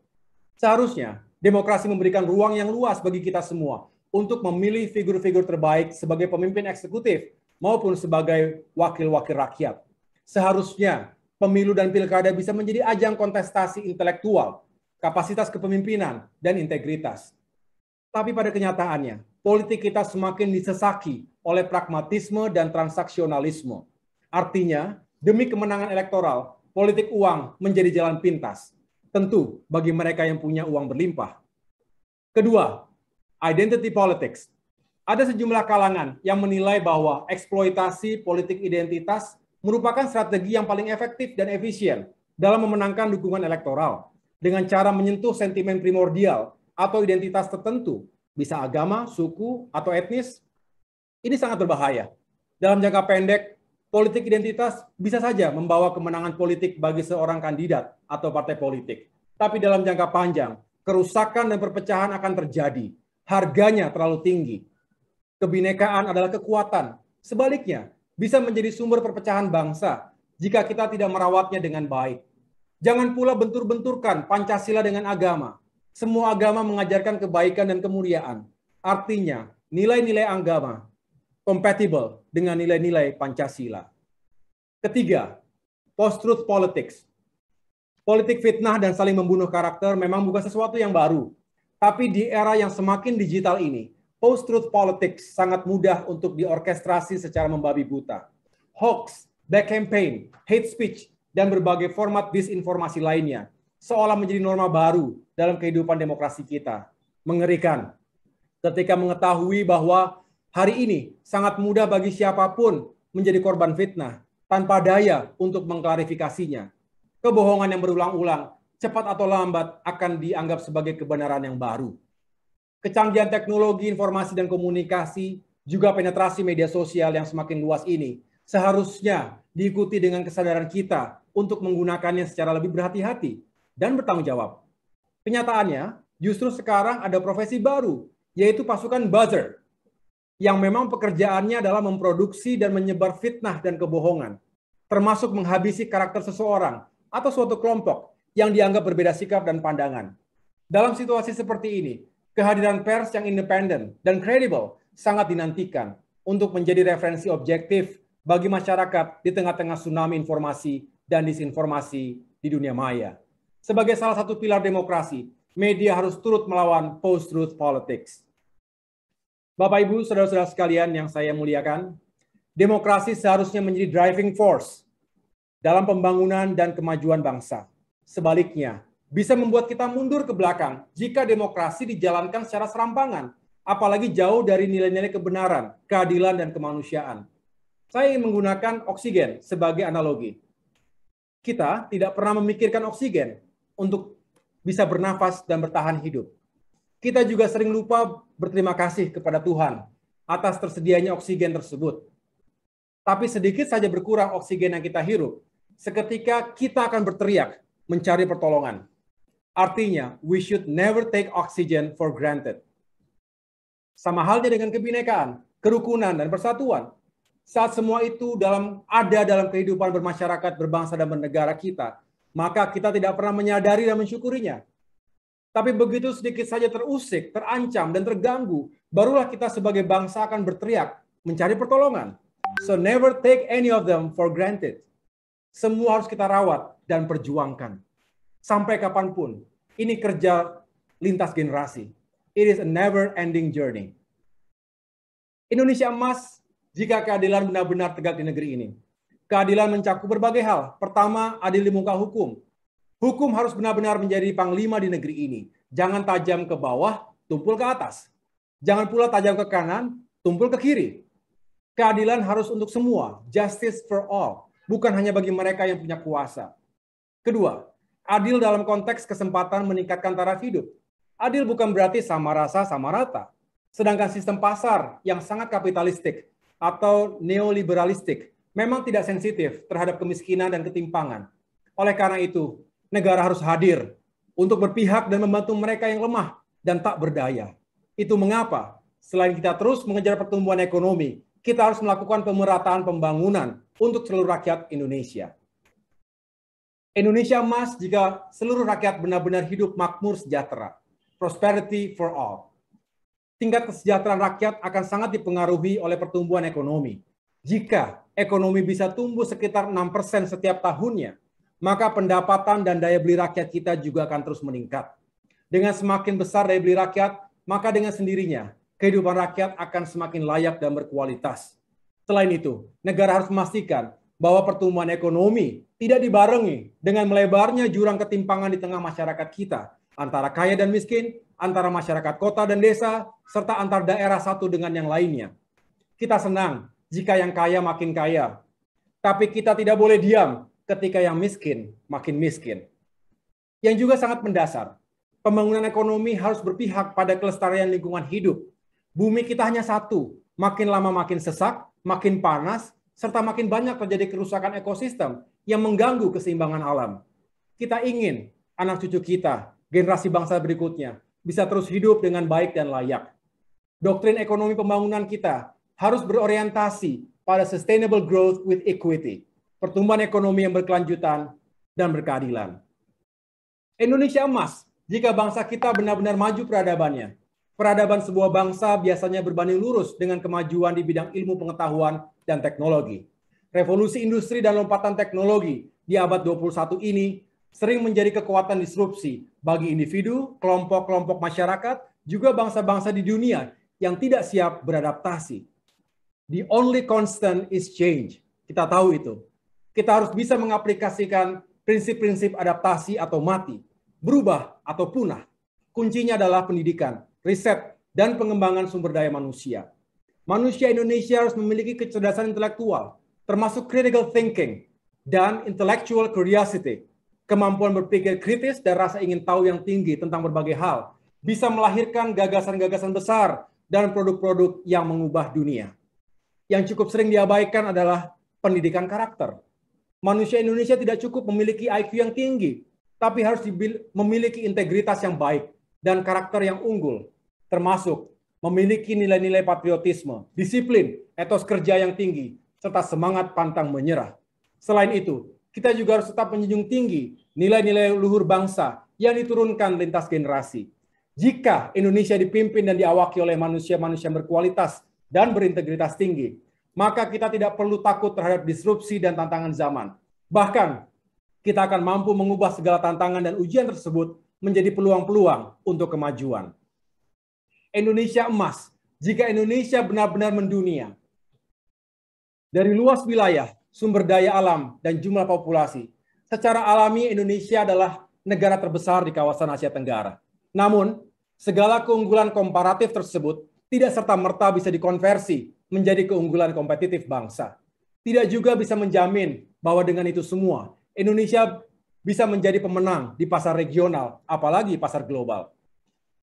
A: Seharusnya, demokrasi memberikan ruang yang luas bagi kita semua untuk memilih figur-figur terbaik sebagai pemimpin eksekutif maupun sebagai wakil-wakil rakyat. Seharusnya, pemilu dan pilkada bisa menjadi ajang kontestasi intelektual, kapasitas kepemimpinan, dan integritas. Tapi pada kenyataannya, politik kita semakin disesaki oleh pragmatisme dan transaksionalisme. Artinya, demi kemenangan elektoral, politik uang menjadi jalan pintas. Tentu bagi mereka yang punya uang berlimpah. Kedua, identity politics. Ada sejumlah kalangan yang menilai bahwa eksploitasi politik identitas merupakan strategi yang paling efektif dan efisien dalam memenangkan dukungan elektoral dengan cara menyentuh sentimen primordial atau identitas tertentu, bisa agama, suku, atau etnis. Ini sangat berbahaya. Dalam jangka pendek, politik identitas bisa saja membawa kemenangan politik bagi seorang kandidat atau partai politik. Tapi dalam jangka panjang, kerusakan dan perpecahan akan terjadi. Harganya terlalu tinggi. Kebinekaan adalah kekuatan. Sebaliknya, bisa menjadi sumber perpecahan bangsa jika kita tidak merawatnya dengan baik. Jangan pula bentur-benturkan Pancasila dengan agama. Semua agama mengajarkan kebaikan dan kemuliaan. Artinya, nilai-nilai agama compatible dengan nilai-nilai Pancasila. Ketiga, post-truth politics. Politik fitnah dan saling membunuh karakter memang bukan sesuatu yang baru. Tapi di era yang semakin digital ini, post-truth politics sangat mudah untuk diorkestrasi secara membabi buta. Hoax, back campaign, hate speech, dan berbagai format disinformasi lainnya seolah menjadi norma baru dalam kehidupan demokrasi kita. Mengerikan. Ketika mengetahui bahwa hari ini sangat mudah bagi siapapun menjadi korban fitnah tanpa daya untuk mengklarifikasinya. Kebohongan yang berulang-ulang, cepat atau lambat akan dianggap sebagai kebenaran yang baru. Kecanggihan teknologi informasi dan komunikasi, juga penetrasi media sosial yang semakin luas ini, seharusnya diikuti dengan kesadaran kita untuk menggunakannya secara lebih berhati-hati dan bertanggung jawab. Kenyataannya, justru sekarang ada profesi baru, yaitu pasukan buzzer, yang memang pekerjaannya adalah memproduksi dan menyebar fitnah dan kebohongan, termasuk menghabisi karakter seseorang atau suatu kelompok yang dianggap berbeda sikap dan pandangan. Dalam situasi seperti ini, kehadiran pers yang independen dan kredibel sangat dinantikan untuk menjadi referensi objektif bagi masyarakat di tengah-tengah tsunami informasi dan disinformasi di dunia maya. Sebagai salah satu pilar demokrasi, media harus turut melawan post-truth politics. Bapak, Ibu, saudara-saudara sekalian yang saya muliakan, demokrasi seharusnya menjadi driving force dalam pembangunan dan kemajuan bangsa. Sebaliknya, bisa membuat kita mundur ke belakang jika demokrasi dijalankan secara serampangan, apalagi jauh dari nilai-nilai kebenaran, keadilan, dan kemanusiaan. Saya ingin menggunakan oksigen sebagai analogi. Kita tidak pernah memikirkan oksigen untuk bisa bernafas dan bertahan hidup. Kita juga sering lupa berterima kasih kepada Tuhan atas tersedianya oksigen tersebut. Tapi sedikit saja berkurang oksigen yang kita hirup, seketika kita akan berteriak mencari pertolongan. Artinya, we should never take oxygen for granted. Sama halnya dengan kebinekaan, kerukunan, dan persatuan. Saat semua itu ada dalam kehidupan bermasyarakat, berbangsa, dan bernegara kita, maka kita tidak pernah menyadari dan mensyukurinya. Tapi begitu sedikit saja terusik, terancam, dan terganggu, barulah kita sebagai bangsa akan berteriak, mencari pertolongan. So never take any of them for granted. Semua harus kita rawat dan perjuangkan. Sampai kapanpun, ini kerja lintas generasi. It is a never-ending journey. Indonesia emas jika keadilan benar-benar tegak di negeri ini. Keadilan mencakup berbagai hal. Pertama, adil di muka hukum. Hukum harus benar-benar menjadi panglima di negeri ini. Jangan tajam ke bawah, tumpul ke atas. Jangan pula tajam ke kanan, tumpul ke kiri. Keadilan harus untuk semua, justice for all, bukan hanya bagi mereka yang punya kuasa. Kedua, adil dalam konteks kesempatan meningkatkan taraf hidup. Adil bukan berarti sama rasa, sama rata. Sedangkan sistem pasar yang sangat kapitalistik atau neoliberalistik memang tidak sensitif terhadap kemiskinan dan ketimpangan. Oleh karena itu, negara harus hadir untuk berpihak dan membantu mereka yang lemah dan tak berdaya. Itu mengapa selain kita terus mengejar pertumbuhan ekonomi, kita harus melakukan pemerataan pembangunan untuk seluruh rakyat Indonesia. Indonesia emas jika seluruh rakyat benar-benar hidup makmur sejahtera. Prosperity for all. Tingkat kesejahteraan rakyat akan sangat dipengaruhi oleh pertumbuhan ekonomi. Jika ekonomi bisa tumbuh sekitar 6% setiap tahunnya, maka pendapatan dan daya beli rakyat kita juga akan terus meningkat. Dengan semakin besar daya beli rakyat, maka dengan sendirinya kehidupan rakyat akan semakin layak dan berkualitas. Selain itu, negara harus memastikan bahwa pertumbuhan ekonomi tidak dibarengi dengan melebarnya jurang ketimpangan di tengah masyarakat kita, antara kaya dan miskin, antara masyarakat kota dan desa, serta antar daerah satu dengan yang lainnya. Kita senang jika yang kaya makin kaya, tapi kita tidak boleh diam ketika yang miskin makin miskin. Yang juga sangat mendasar, pembangunan ekonomi harus berpihak pada kelestarian lingkungan hidup. Bumi kita hanya satu, makin lama makin sesak, makin panas, serta makin banyak terjadi kerusakan ekosistem yang mengganggu keseimbangan alam. Kita ingin anak cucu kita, generasi bangsa berikutnya, bisa terus hidup dengan baik dan layak. Doktrin ekonomi pembangunan kita harus berorientasi pada sustainable growth with equity, pertumbuhan ekonomi yang berkelanjutan dan berkeadilan. Indonesia emas jika bangsa kita benar-benar maju peradabannya. Peradaban sebuah bangsa biasanya berbanding lurus dengan kemajuan di bidang ilmu pengetahuan dan teknologi. Revolusi industri dan lompatan teknologi di abad 21 ini sering menjadi kekuatan disrupsi bagi individu, kelompok-kelompok masyarakat, juga bangsa-bangsa di dunia yang tidak siap beradaptasi. The only constant is change. Kita tahu itu. Kita harus bisa mengaplikasikan prinsip-prinsip adaptasi atau mati, berubah atau punah. Kuncinya adalah pendidikan, riset, dan pengembangan sumber daya manusia. Manusia Indonesia harus memiliki kecerdasan intelektual, termasuk critical thinking dan intellectual curiosity, kemampuan berpikir kritis dan rasa ingin tahu yang tinggi tentang berbagai hal, bisa melahirkan gagasan-gagasan besar dan produk-produk yang mengubah dunia. Yang cukup sering diabaikan adalah pendidikan karakter. Manusia Indonesia tidak cukup memiliki IQ yang tinggi, tapi harus memiliki integritas yang baik dan karakter yang unggul, termasuk memiliki nilai-nilai patriotisme, disiplin, etos kerja yang tinggi, serta semangat pantang menyerah. Selain itu, kita juga harus tetap menjunjung tinggi nilai-nilai luhur bangsa yang diturunkan lintas generasi. Jika Indonesia dipimpin dan diawaki oleh manusia-manusia yang berkualitas dan berintegritas tinggi, maka kita tidak perlu takut terhadap disrupsi dan tantangan zaman. Bahkan, kita akan mampu mengubah segala tantangan dan ujian tersebut menjadi peluang-peluang untuk kemajuan. Indonesia emas, jika Indonesia benar-benar mendunia. Dari luas wilayah, sumber daya alam, dan jumlah populasi, secara alami Indonesia adalah negara terbesar di kawasan Asia Tenggara. Namun, segala keunggulan komparatif tersebut tidak serta-merta bisa dikonversi menjadi keunggulan kompetitif bangsa. Tidak juga bisa menjamin bahwa dengan itu semua, Indonesia bisa menjadi pemenang di pasar regional, apalagi pasar global.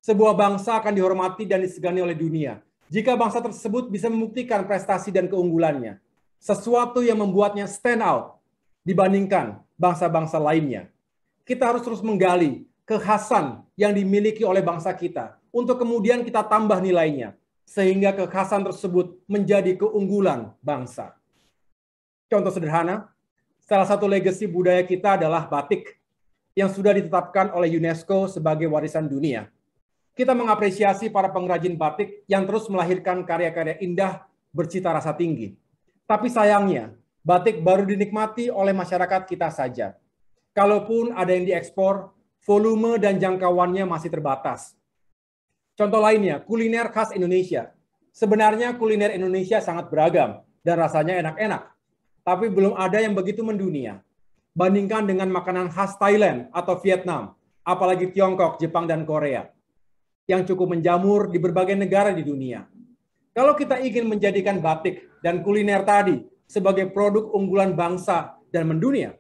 A: Sebuah bangsa akan dihormati dan disegani oleh dunia jika bangsa tersebut bisa membuktikan prestasi dan keunggulannya, sesuatu yang membuatnya stand out dibandingkan bangsa-bangsa lainnya. Kita harus terus menggali kekhasan yang dimiliki oleh bangsa kita untuk kemudian kita tambah nilainya, sehingga kekhasan tersebut menjadi keunggulan bangsa. Contoh sederhana, salah satu legasi budaya kita adalah batik yang sudah ditetapkan oleh UNESCO sebagai warisan dunia. Kita mengapresiasi para pengrajin batik yang terus melahirkan karya-karya indah bercita rasa tinggi. Tapi sayangnya, batik baru dinikmati oleh masyarakat kita saja. Kalaupun ada yang diekspor, volume dan jangkauannya masih terbatas. Contoh lainnya, kuliner khas Indonesia. Sebenarnya kuliner Indonesia sangat beragam dan rasanya enak-enak. Tapi belum ada yang begitu mendunia. Bandingkan dengan makanan khas Thailand atau Vietnam, apalagi Tiongkok, Jepang, dan Korea, yang cukup menjamur di berbagai negara di dunia. Kalau kita ingin menjadikan batik dan kuliner tadi sebagai produk unggulan bangsa dan mendunia,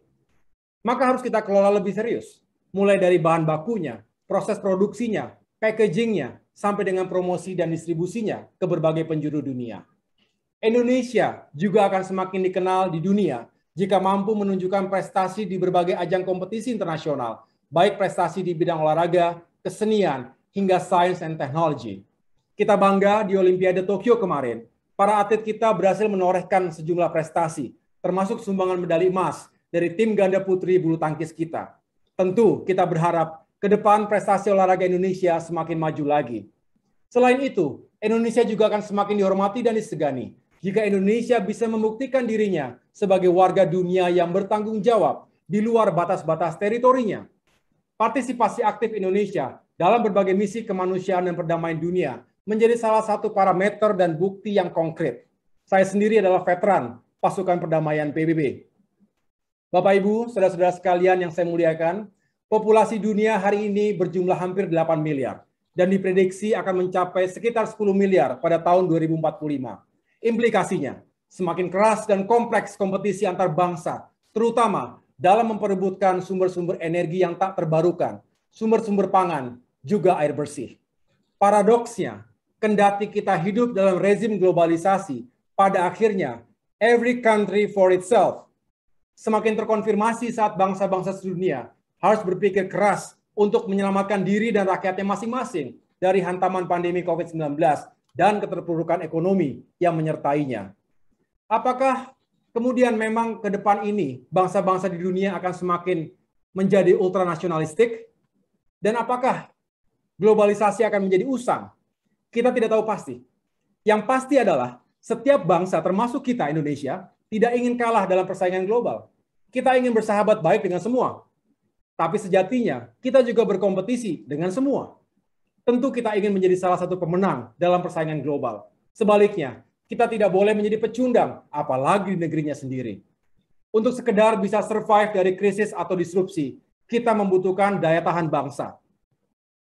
A: maka harus kita kelola lebih serius. Mulai dari bahan bakunya, proses produksinya, packagingnya, sampai dengan promosi dan distribusinya ke berbagai penjuru dunia. Indonesia juga akan semakin dikenal di dunia jika mampu menunjukkan prestasi di berbagai ajang kompetisi internasional, baik prestasi di bidang olahraga, kesenian, hingga sains dan teknologi. Kita bangga di Olimpiade Tokyo kemarin, para atlet kita berhasil menorehkan sejumlah prestasi, termasuk sumbangan medali emas dari tim ganda putri bulu tangkis kita. Tentu kita berharap ke depan prestasi olahraga Indonesia semakin maju lagi. Selain itu, Indonesia juga akan semakin dihormati dan disegani jika Indonesia bisa membuktikan dirinya sebagai warga dunia yang bertanggung jawab di luar batas-batas teritorinya. Partisipasi aktif Indonesia dalam berbagai misi kemanusiaan dan perdamaian dunia menjadi salah satu parameter dan bukti yang konkret. Saya sendiri adalah veteran pasukan perdamaian PBB. Bapak Ibu, saudara-saudara sekalian yang saya muliakan, populasi dunia hari ini berjumlah hampir 8 miliar dan diprediksi akan mencapai sekitar 10 miliar pada tahun 2045. Implikasinya, semakin keras dan kompleks kompetisi antar bangsa, terutama dalam memperebutkan sumber-sumber energi yang tak terbarukan, sumber-sumber pangan, juga air bersih. Paradoksnya, kendati kita hidup dalam rezim globalisasi, pada akhirnya, every country for itself, semakin terkonfirmasi saat bangsa-bangsa sedunia harus berpikir keras untuk menyelamatkan diri dan rakyatnya masing-masing dari hantaman pandemi COVID-19 dan keterpurukan ekonomi yang menyertainya. Apakah kemudian memang ke depan ini bangsa-bangsa di dunia akan semakin menjadi ultranasionalistik? Dan apakah globalisasi akan menjadi usang? Kita tidak tahu pasti. Yang pasti adalah setiap bangsa termasuk kita Indonesia tidak ingin kalah dalam persaingan global. Kita ingin bersahabat baik dengan semua. Tapi sejatinya kita juga berkompetisi dengan semua. Tentu kita ingin menjadi salah satu pemenang dalam persaingan global. Sebaliknya, kita tidak boleh menjadi pecundang, apalagi di negerinya sendiri. Untuk sekedar bisa survive dari krisis atau disrupsi, kita membutuhkan daya tahan bangsa.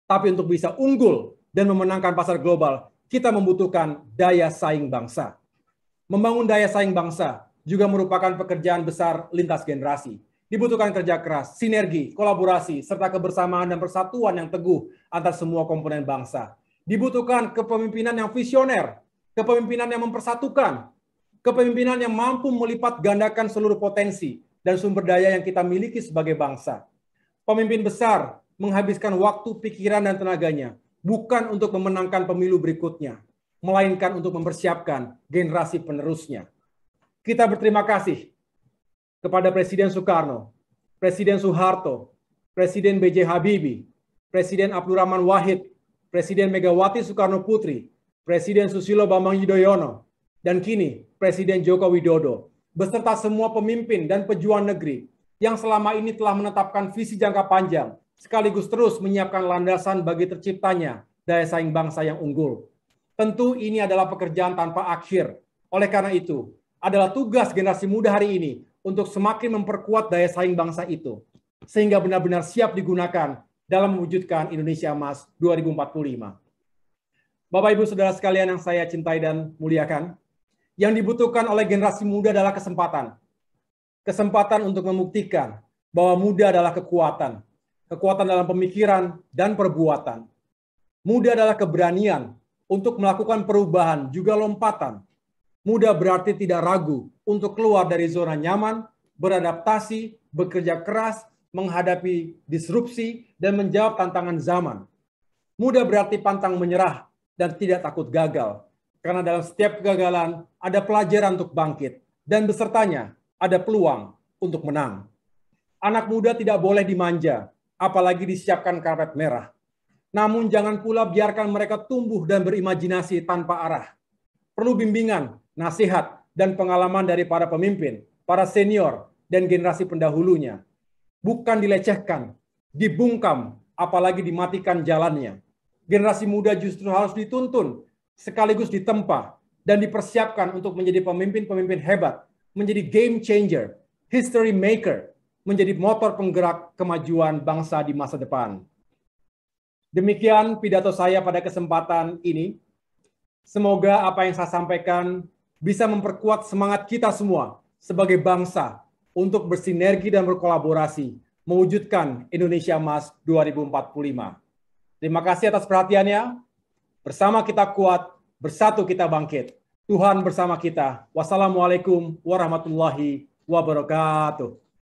A: Tapi untuk bisa unggul dan memenangkan pasar global, kita membutuhkan daya saing bangsa. Membangun daya saing bangsa juga merupakan pekerjaan besar lintas generasi. Dibutuhkan kerja keras, sinergi, kolaborasi, serta kebersamaan dan persatuan yang teguh antar semua komponen bangsa. Dibutuhkan kepemimpinan yang visioner, kepemimpinan yang mempersatukan, kepemimpinan yang mampu melipat gandakan seluruh potensi dan sumber daya yang kita miliki sebagai bangsa. Pemimpin besar menghabiskan waktu, pikiran, dan tenaganya bukan untuk memenangkan pemilu berikutnya, melainkan untuk mempersiapkan generasi penerusnya. Kita berterima kasih kepada Presiden Soekarno, Presiden Soeharto, Presiden B.J. Habibie, Presiden Abdurrahman Wahid, Presiden Megawati Soekarno Putri, Presiden Susilo Bambang Yudhoyono, dan kini Presiden Joko Widodo, beserta semua pemimpin dan pejuang negeri yang selama ini telah menetapkan visi jangka panjang, sekaligus terus menyiapkan landasan bagi terciptanya daya saing bangsa yang unggul. Tentu ini adalah pekerjaan tanpa akhir. Oleh karena itu, adalah tugas generasi muda hari ini untuk semakin memperkuat daya saing bangsa itu, sehingga benar-benar siap digunakan dalam mewujudkan Indonesia Emas 2045. Bapak Ibu Saudara sekalian yang saya cintai dan muliakan, yang dibutuhkan oleh generasi muda adalah kesempatan. Kesempatan untuk membuktikan bahwa muda adalah kekuatan. Kekuatan dalam pemikiran dan perbuatan. Muda adalah keberanian untuk melakukan perubahan, juga lompatan. Muda berarti tidak ragu untuk keluar dari zona nyaman, beradaptasi, bekerja keras, menghadapi disrupsi, dan menjawab tantangan zaman. Muda berarti pantang menyerah dan tidak takut gagal. Karena dalam setiap kegagalan ada pelajaran untuk bangkit, dan besertanya ada peluang untuk menang. Anak muda tidak boleh dimanja, apalagi disiapkan karpet merah. Namun jangan pula biarkan mereka tumbuh dan berimajinasi tanpa arah. Perlu bimbingan, nasihat, dan pengalaman dari para pemimpin, para senior, dan generasi pendahulunya. Bukan dilecehkan, dibungkam, apalagi dimatikan jalannya. Generasi muda justru harus dituntun, sekaligus ditempa, dan dipersiapkan untuk menjadi pemimpin-pemimpin hebat, menjadi game changer, history maker, menjadi motor penggerak kemajuan bangsa di masa depan. Demikian pidato saya pada kesempatan ini. Semoga apa yang saya sampaikan bisa memperkuat semangat kita semua sebagai bangsa untuk bersinergi dan berkolaborasi mewujudkan Indonesia Emas 2045. Terima kasih atas perhatiannya. Bersama kita kuat, bersatu kita bangkit. Tuhan bersama kita. Wassalamualaikum warahmatullahi wabarakatuh.